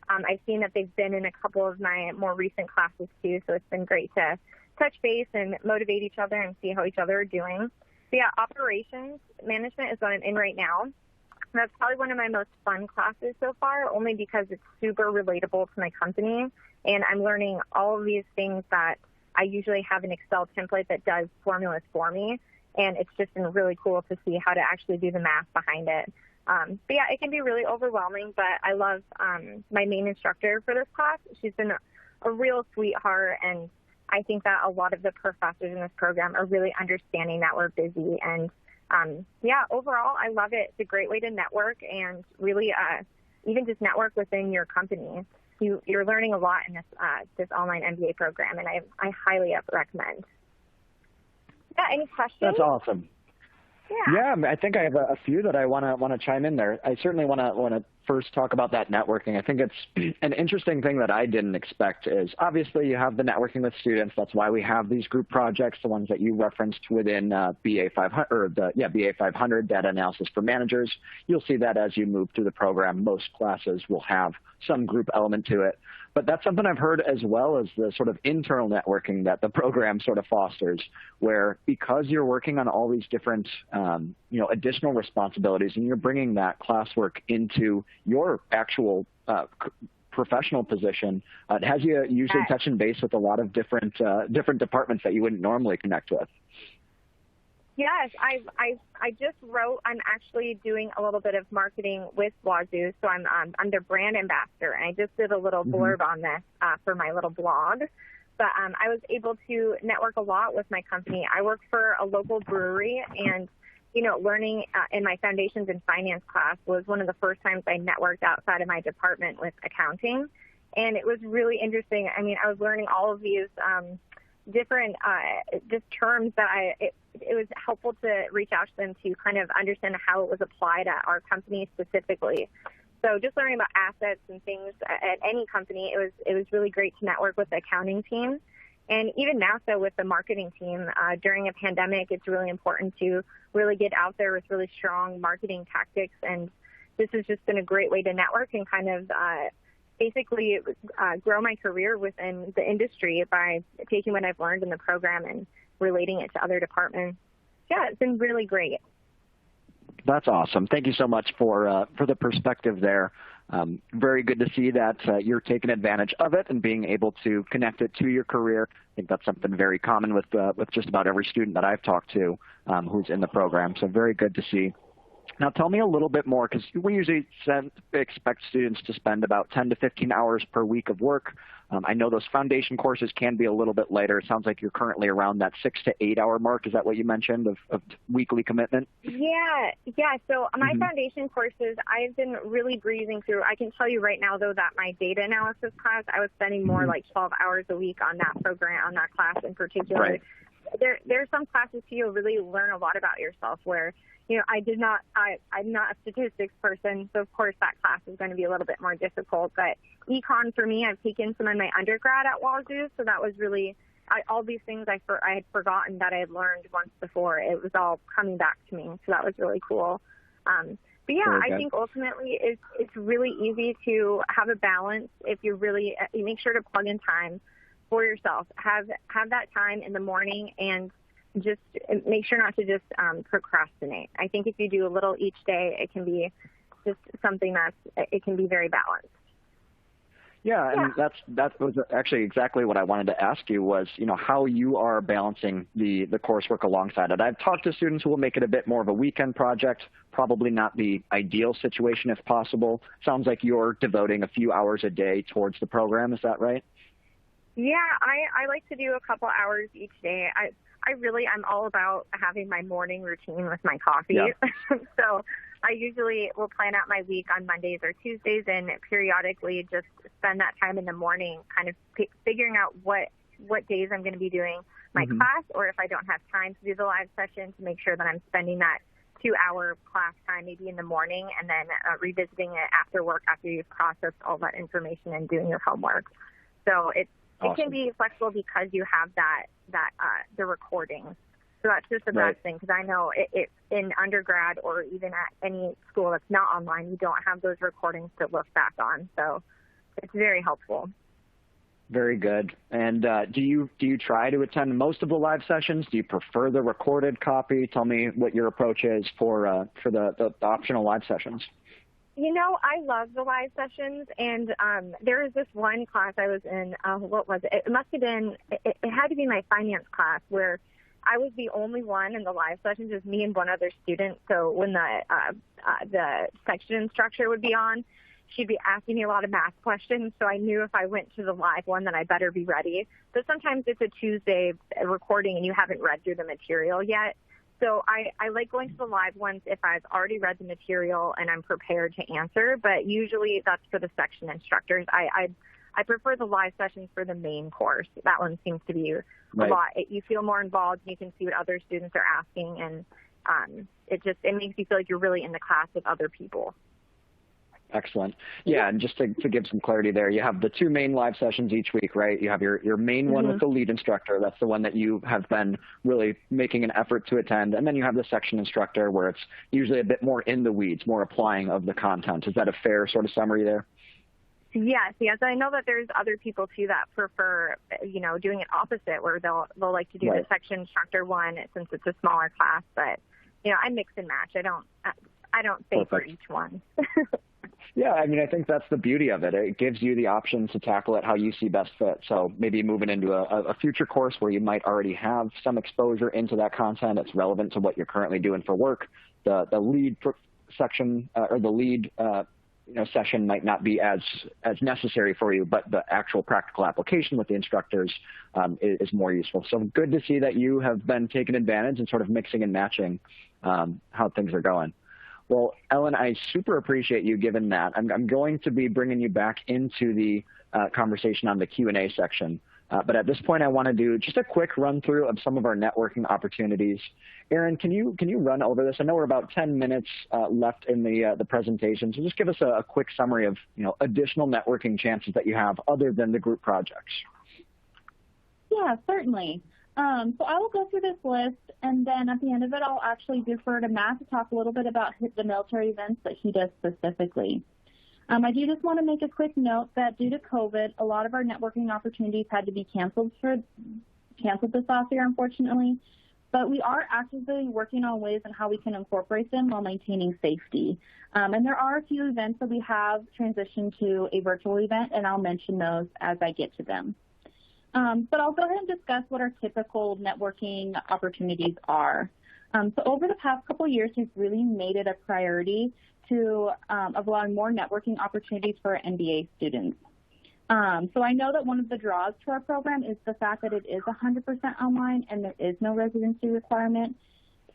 D: I've seen that they've been in a couple of my more recent classes, too, so it's been great to touch base and motivate each other and see how each other are doing. So, yeah, operations management is what I'm in right now. That's probably one of my most fun classes so far, only because it's super relatable to my company, and I'm learning all of these things that I usually have an Excel template that does formulas for me. And it's just been really cool to see how to actually do the math behind it. But yeah, it can be really overwhelming, but I love my main instructor for this class. She's been a real sweetheart, and I think that a lot of the professors in this program are really understanding that we're busy. And yeah, overall, I love it. It's a great way to network and really even just network within your company. You're learning a lot in this online MBA program, and I highly recommend. Yeah, any questions?
A: That's awesome.
D: Yeah,
A: I think I have a few that I want to chime in there. I certainly want to first talk about that networking. I think it's an interesting thing that I didn't expect is obviously you have the networking with students. That's why we have these group projects, the ones that you referenced within BA 500 or BA 500 data analysis for managers. You'll see that as you move through the program, most classes will have some group element to it. But that's something I've heard as well as the sort of internal networking that the program sort of fosters, where because you're working on all these different, additional responsibilities and you're bringing that classwork into your actual professional position, it has you usually touching base with a lot of different departments that you wouldn't normally connect with.
D: Yes, I just wrote. I'm actually doing a little bit of marketing with WSU, so I'm their brand ambassador, and I just did a little blurb on this for my little blog. But I was able to network a lot with my company. I work for a local brewery, and learning in my foundations in finance class was one of the first times I networked outside of my department with accounting, and it was really interesting. I mean, I was learning all of these different just terms that it was helpful to reach out to them to kind of understand how it was applied at our company specifically. So just learning about assets and things at any company, it was really great to network with the accounting team. And even now, so with the marketing team, during a pandemic, it's really important to really get out there with really strong marketing tactics. And this has just been a great way to network and kind of basically grow my career within the industry by taking what I've learned in the program and relating it to other departments. Yeah, it's been really great.
A: That's awesome. Thank you so much for the perspective there. Very good to see that you're taking advantage of it and being able to connect it to your career. I think that's something very common with just about every student that I've talked to who's in the program. So very good to see. Now tell me a little bit more, because we usually expect students to spend about 10 to 15 hours per week of work. I know those foundation courses can be a little bit later. It sounds like you're currently around that 6 to 8 hour mark. Is that what you mentioned of weekly commitment?
D: Yeah. So my foundation courses, I've been really breezing through. I can tell you right now, though, that my data analysis class, I was spending more like 12 hours a week on that program, on that class in particular.
A: Right.
D: There are some classes too you'll really learn a lot about yourself where, I'm not a statistics person, so of course that class is going to be a little bit more difficult. But econ for me, I've taken some in my undergrad at WSU, so that was really all these things I had forgotten that I had learned once before. It was all coming back to me, so that was really cool. But yeah, I think ultimately it's really easy to have a balance if you make sure to plug in time for yourself. Have that time in the morning and just make sure not to just procrastinate. I think if you do a little each day, it can be just something it can be very balanced.
A: Yeah, and that was actually exactly what I wanted to ask you was, how you are balancing the coursework alongside it. I've talked to students who will make it a bit more of a weekend project, probably not the ideal situation if possible. Sounds like you're devoting a few hours a day towards the program. Is that right?
D: Yeah, I like to do a couple hours each day. I'm all about having my morning routine with my coffee. Yeah. So I usually will plan out my week on Mondays or Tuesdays and periodically just spend that time in the morning kind of figuring out what days I'm going to be doing my class, or if I don't have time to do the live session, to make sure that I'm spending that 2-hour class time maybe in the morning and then revisiting it after work after you've processed all that information and doing your homework. So it can be flexible because you have the recordings. So that's just the best thing, because I know it in undergrad or even at any school that's not online, you don't have those recordings to look back on. So it's very helpful.
A: Very good. And do you try to attend most of the live sessions? Do you prefer the recorded copy? Tell me what your approach is for the optional live sessions.
D: I love the live sessions, and there was this one class I was in, what was it? It must have been, it had to be my finance class, where I was the only one in the live sessions, just me and one other student. So when the section instructor would be on, she'd be asking me a lot of math questions, so I knew if I went to the live one, then I better be ready. But sometimes it's a Tuesday recording and you haven't read through the material yet. So I like going to the live ones if I've already read the material and I'm prepared to answer, but usually that's for the section instructors. I prefer the live sessions for the main course. That one seems to be a lot. You feel more involved and you can see what other students are asking, and it makes you feel like you're really in the class with other people.
A: Excellent. Yeah, and just to give some clarity there, you have the 2 main live sessions each week, right? You have your main one with the lead instructor. That's the one that you have been really making an effort to attend. And then you have the section instructor, where it's usually a bit more in the weeds, more applying of the content. Is that a fair sort of summary there?
D: Yes. I know that there's other people too that prefer, doing it opposite, where they'll like to do the section instructor one since it's a smaller class. But I mix and match. I don't say for each one.
A: Yeah, I think that's the beauty of it. It gives you the option to tackle it how you see best fit. So maybe moving into a future course where you might already have some exposure into that content, it's relevant to what you're currently doing for work. The lead section or the lead session might not be as necessary for you, but the actual practical application with the instructors is more useful. So good to see that you have been taking advantage and sort of mixing and matching how things are going. Well, Ellen, I super appreciate you giving that. I'm going to be bringing you back into the conversation on the Q&A section. But at this point, I want to do just a quick run through of some of our networking opportunities. Aaron, can you run over this? I know we're about 10 minutes left in the presentation, so just give us a quick summary of additional networking chances that you have other than the group projects.
B: Yeah, certainly. So I will go through this list, and then at the end of it, I'll actually defer to Matt to talk a little bit about the military events that he does specifically. I do just want to make a quick note that due to COVID, a lot of our networking opportunities had to be canceled this last year, unfortunately. But we are actively working on ways on how we can incorporate them while maintaining safety. And there are a few events that we have transitioned to a virtual event, and I'll mention those as I get to them. But I'll go ahead and discuss what our typical networking opportunities are. So over the past couple of years, we've really made it a priority to allowing more networking opportunities for our MBA students. So I know that one of the draws to our program is the fact that it is 100% online and there is no residency requirement.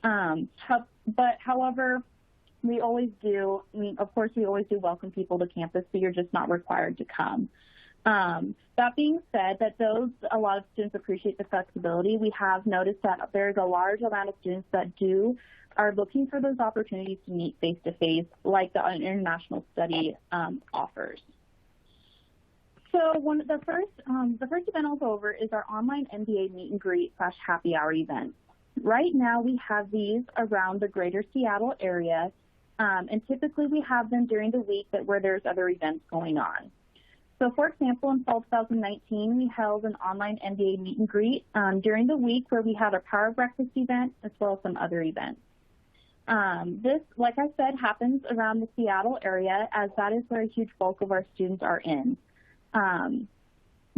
B: But however, we always do, of course, we always do welcome people to campus, so you're just not required to come. That being said, a lot of students appreciate the flexibility. We have noticed that there's a large amount of students that are looking for those opportunities to meet face-to-face, like the international study offers. So the first event I'll go over is our Online MBA meet and greet / happy hour event. Right now we have these around the greater Seattle area, and typically we have them during the week where there's other events going on. So for example, in fall 2019, we held an Online MBA meet and greet during the week where we had a Power Breakfast event as well as some other events. This, like I said, happens around the Seattle area as that is where a huge bulk of our students are in.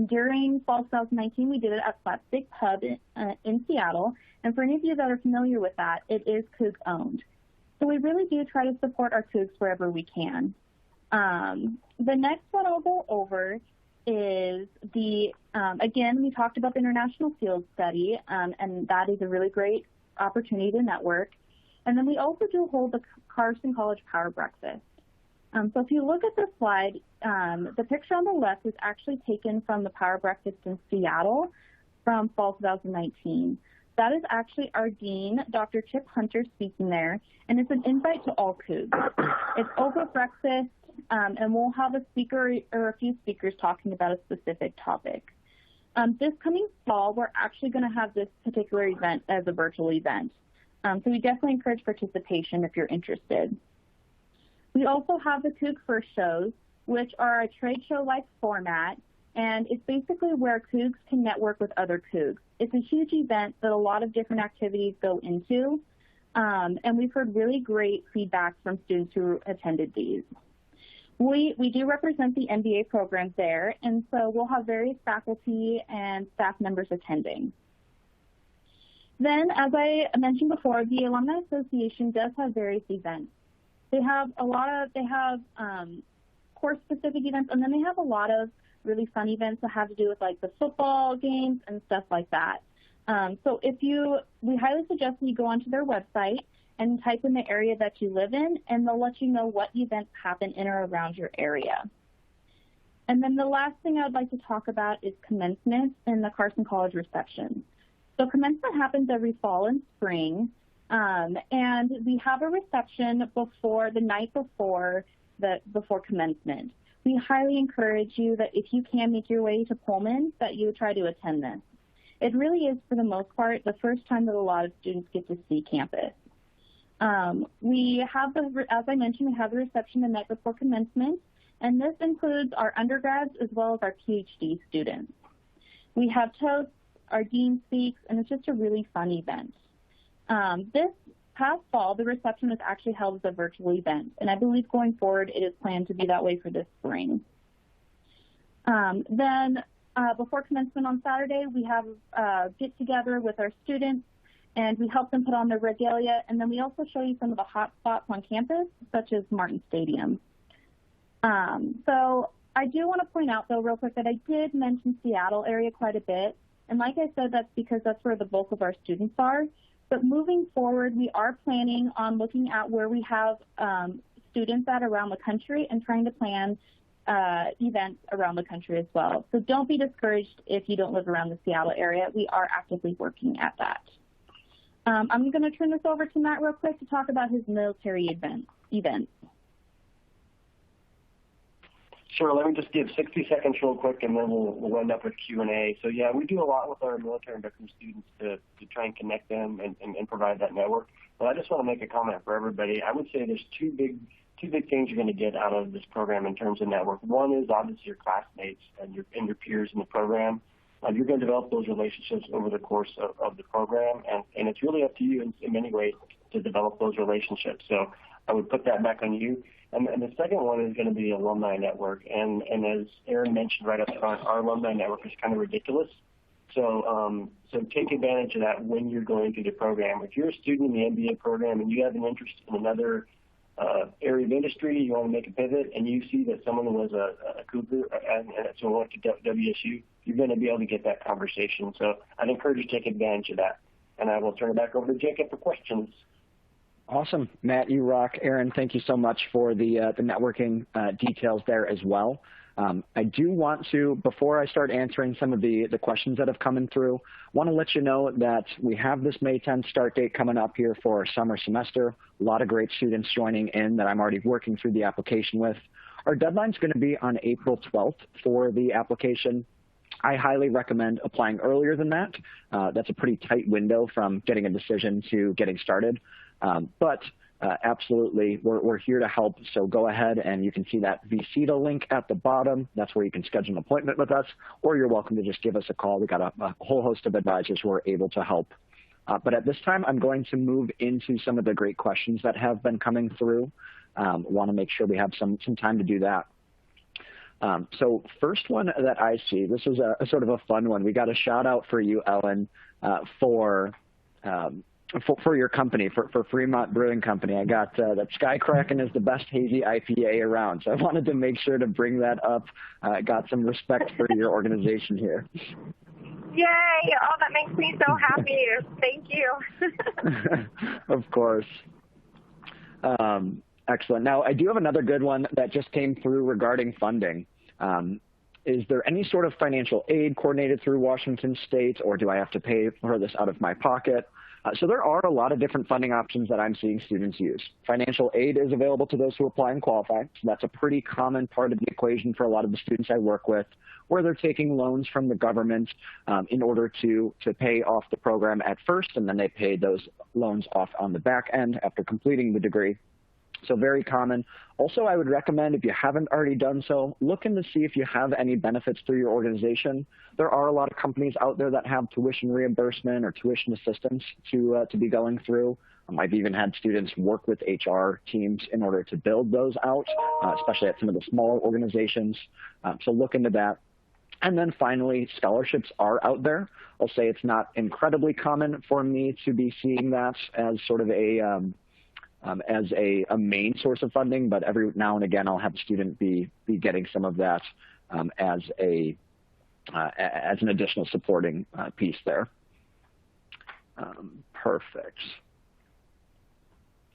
B: During fall 2019, we did it at Slapstick Pub in Seattle. And for any of you that are familiar with that, it is Cougs owned. So we really do try to support our Cougs wherever we can. The next one I'll go over is again, we talked about the International Field Study, and that is a really great opportunity to network. And then we also do hold the Carson College Power Breakfast. So if you look at the slide, the picture on the left is actually taken from the Power Breakfast in Seattle from fall 2019. That is actually our dean, Dr. Chip Hunter, speaking there, and it's an invite to all Cougs. It's over breakfast, and we'll have a speaker or a few speakers talking about a specific topic. This coming fall, we're actually going to have this particular event as a virtual event. So we definitely encourage participation if you're interested. We also have the Coug First shows, which are a trade show-like format, and it's basically where Cougs can network with other Cougs. It's a huge event that a lot of different activities go into, and we've heard really great feedback from students who attended these. We do represent the MBA programs there, and so we'll have various faculty and staff members attending. Then, as I mentioned before, the Alumni Association does have various events. They have course-specific events, and then they have a lot of really fun events that have to do with like the football games and stuff like that. So we highly suggest that you go onto their website and type in the area that you live in, and they'll let you know what events happen in or around your area. And then the last thing I would like to talk about is commencement and the Carson College reception. So commencement happens every fall and spring, and we have a reception the night before commencement. We highly encourage you that if you can make your way to Pullman, that you try to attend this. It really is, for the most part, the first time that a lot of students get to see campus. We have, as I mentioned, we have the reception the night before commencement, and this includes our undergrads as well as our PhD students. We have toasts, our dean speaks, and it's just a really fun event. This past fall, the reception was actually held as a virtual event, and I believe going forward it is planned to be that way for this spring. Then before commencement on Saturday, we have a get-together with our students, and we help them put on their regalia, and then we also show you some of the hot spots on campus, such as Martin Stadium. So I do want to point out, though, real quick, that I did mention Seattle area quite a bit, and like I said, that's because that's where the bulk of our students are. But moving forward, we are planning on looking at where we have students at around the country and trying to plan events around the country as well. So don't be discouraged if you don't live around the Seattle area. We are actively working at that. I'm going to turn this over to Matt real quick to talk about his military events.
C: Sure. Let me just give 60 seconds real quick, and then we'll end up with Q&A. So, yeah, we do a lot with our military and veteran students to try and connect them and provide that network. But I just want to make a comment for everybody. I would say there's two big things you're going to get out of this program in terms of network. One is obviously your classmates and your peers in the program. You're going to develop those relationships over the course of the program, and it's really up to you in many ways to develop those relationships. So I would put that back on you. And the second one is going to be the alumni network. And as Aaron mentioned right up front, our alumni network is kind of ridiculous. So take advantage of that when you're going through the program. If you're a student in the MBA program and you have an interest in another area of industry, you want to make a pivot, and you see that someone was a Cougar and so went to WSU, you're going to be able to get that conversation. So I'd encourage you to take advantage of that. And I will turn it back over to Jacob for questions.
A: Awesome. Matt, you rock. Aaron, thank you so much for the networking details there as well. I do want to, before I start answering some of the questions that have come in through, want to let you know that we have this May 10th start date coming up here for our summer semester. A lot of great students joining in that I'm already working through the application with. Our deadline's going to be on April 12th for the application. I highly recommend applying earlier than that. That's a pretty tight window from getting a decision to getting started. But absolutely, we're here to help. So go ahead and you can see that VCTA link at the bottom. That's where you can schedule an appointment with us, or you're welcome to just give us a call. We got a whole host of advisors who are able to help. But at this time, I'm going to move into some of the great questions that have been coming through. Want to make sure we have some time to do that. So first one that I see, this is a sort of a fun one. We got a shout out for you, Ellen, for your company, for Fremont Brewing Company. I got that Sky Kraken is the best hazy IPA around. So I wanted to make sure to bring that up. Got some respect for your organization here.
D: Yay! Oh, that makes me so happy. Thank you.
A: Of course. Excellent. Now, I do have another good one that just came through regarding funding. Is there any sort of financial aid coordinated through Washington State, or do I have to pay for this out of my pocket? So there are a lot of different funding options that I'm seeing students use. Financial aid is available to those who apply and qualify. So that's a pretty common part of the equation for a lot of the students I work with, where they're taking loans from the government in order to pay off the program at first, and then they pay those loans off on the back end after completing the degree. So very common. Also, I would recommend, if you haven't already done so, look in to see if you have any benefits through your organization. There are a lot of companies out there that have tuition reimbursement or tuition assistance to be going through. I've even had students work with HR teams in order to build those out, especially at some of the smaller organizations. So look into that. And then finally, scholarships are out there. I'll say it's not incredibly common for me to be seeing that as sort of a main source of funding, but every now and again I'll have a student be getting some of that as an additional supporting piece there. Perfect.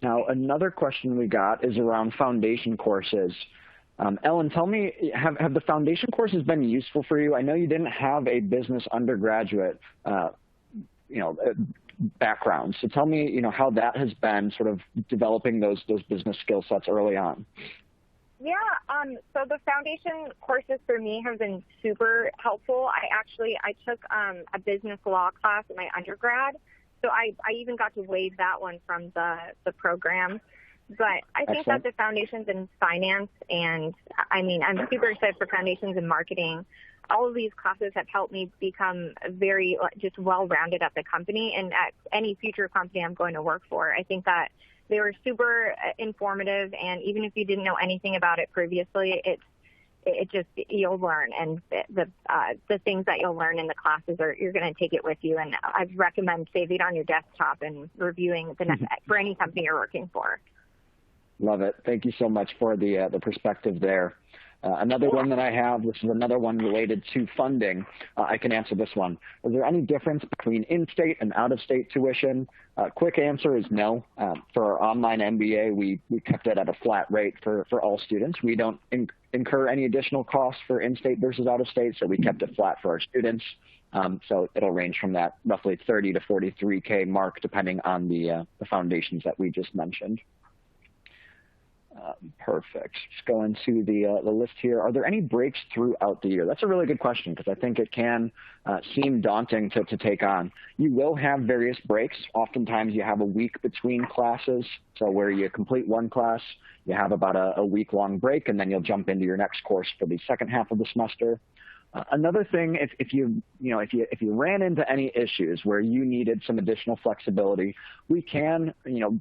A: Now, another question we got is around foundation courses. Ellen, tell me, have the foundation courses been useful for you? I know you didn't have a business undergraduate, background. So tell me, how that has been sort of developing those business skill sets early on.
D: Yeah, so the foundation courses for me have been super helpful. I took a business law class in my undergrad, so I even got to waive that one from the program. But I think that the foundations in finance and, I'm super excited for foundations in marketing. All of these classes have helped me become very just well-rounded at the company and at any future company I'm going to work for. I think that they were super informative, and even if you didn't know anything about it previously, you'll learn, and the things that you'll learn in the classes you're going to take it with you. And I recommend saving it on your desktop and reviewing for any company you're working for.
A: Love it. Thank you so much for the perspective there. Another one that I have, this is another one related to funding. I can answer this one. Is there any difference between in-state and out-of-state tuition? Quick answer is no. For our online MBA, we kept it at a flat rate for all students. We don't incur any additional costs for in-state versus out-of-state, so we kept it flat for our students. So it'll range from that roughly 30 to 43K mark, depending on the foundations that we just mentioned. Perfect. Just going to the list here. Are there any breaks throughout the year? That's a really good question because I think it can seem daunting to take on. You will have various breaks. Oftentimes you have a week between classes. So where you complete one class, you have about a week-long break, and then you'll jump into your next course for the second half of the semester. Another thing, if you ran into any issues where you needed some additional flexibility, we can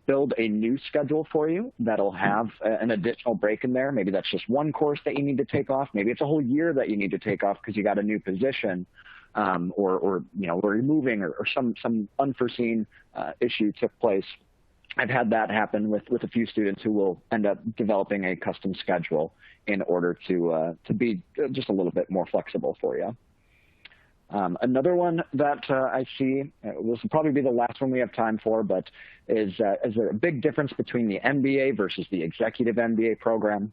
A: build a new schedule for you that'll have an additional break in there. Maybe that's just one course that you need to take off. Maybe it's a whole year that you need to take off because you got a new position, or you're moving, or some unforeseen issue took place. I've had that happen with a few students who will end up developing a custom schedule in order to be just a little bit more flexible for you. Another one that I see, this will probably be the last one we have time for, but is there a big difference between the MBA versus the executive MBA program?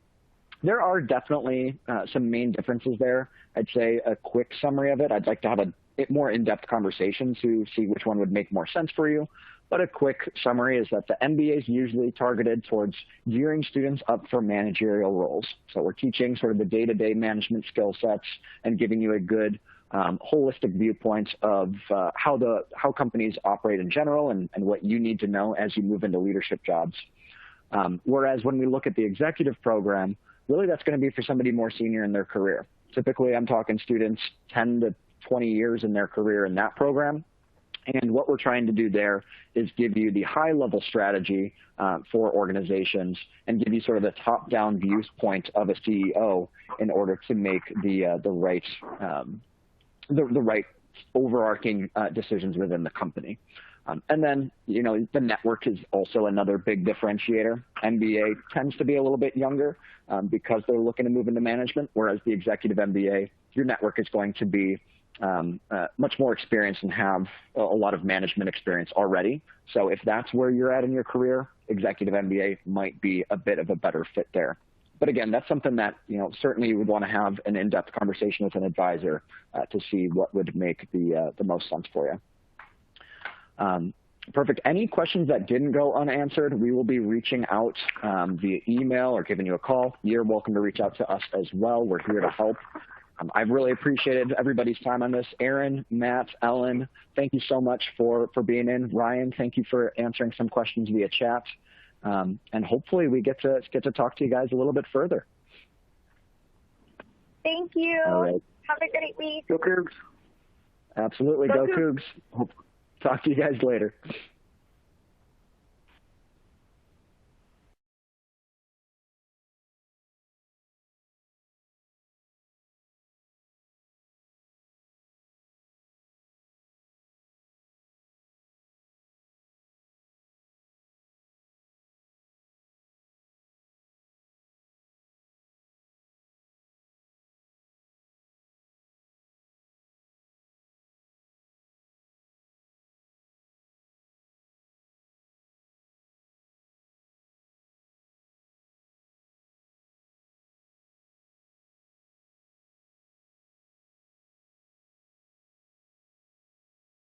A: There are definitely some main differences there. I'd say a quick summary of it. I'd like to have a more in-depth conversation to see which one would make more sense for you. But a quick summary is that the MBA is usually targeted towards gearing students up for managerial roles. So we're teaching sort of the day-to-day management skill sets and giving you a good holistic viewpoint of how companies operate in general and what you need to know as you move into leadership jobs. Whereas when we look at the executive program, really that's going to be for somebody more senior in their career. Typically, I'm talking students 10 to 20 years in their career in that program. And what we're trying to do there is give you the high-level strategy for organizations and give you sort of the top-down viewpoint of a CEO in order to make the right overarching decisions within the company. And then, the network is also another big differentiator. MBA tends to be a little bit younger because they're looking to move into management, whereas the executive MBA, your network is going to be much more experienced and have a lot of management experience already. So if that's where you're at in your career, executive MBA might be a bit of a better fit there. But again, that's something that certainly you would want to have an in-depth conversation with an advisor to see what would make the most sense for you. Perfect. Any questions that didn't go unanswered, we will be reaching out via email or giving you a call. You're welcome to reach out to us as well. We're here to help. I've really appreciated everybody's time on this. Aaron, Matt, Ellen, thank you so much for being in. Ryan, thank you for answering some questions via chat. And hopefully we get to talk to you guys a little bit further.
D: Thank you.
A: All right.
D: Have a great week.
C: Go Cougs.
A: Absolutely. Go Cougs. Talk to you guys later.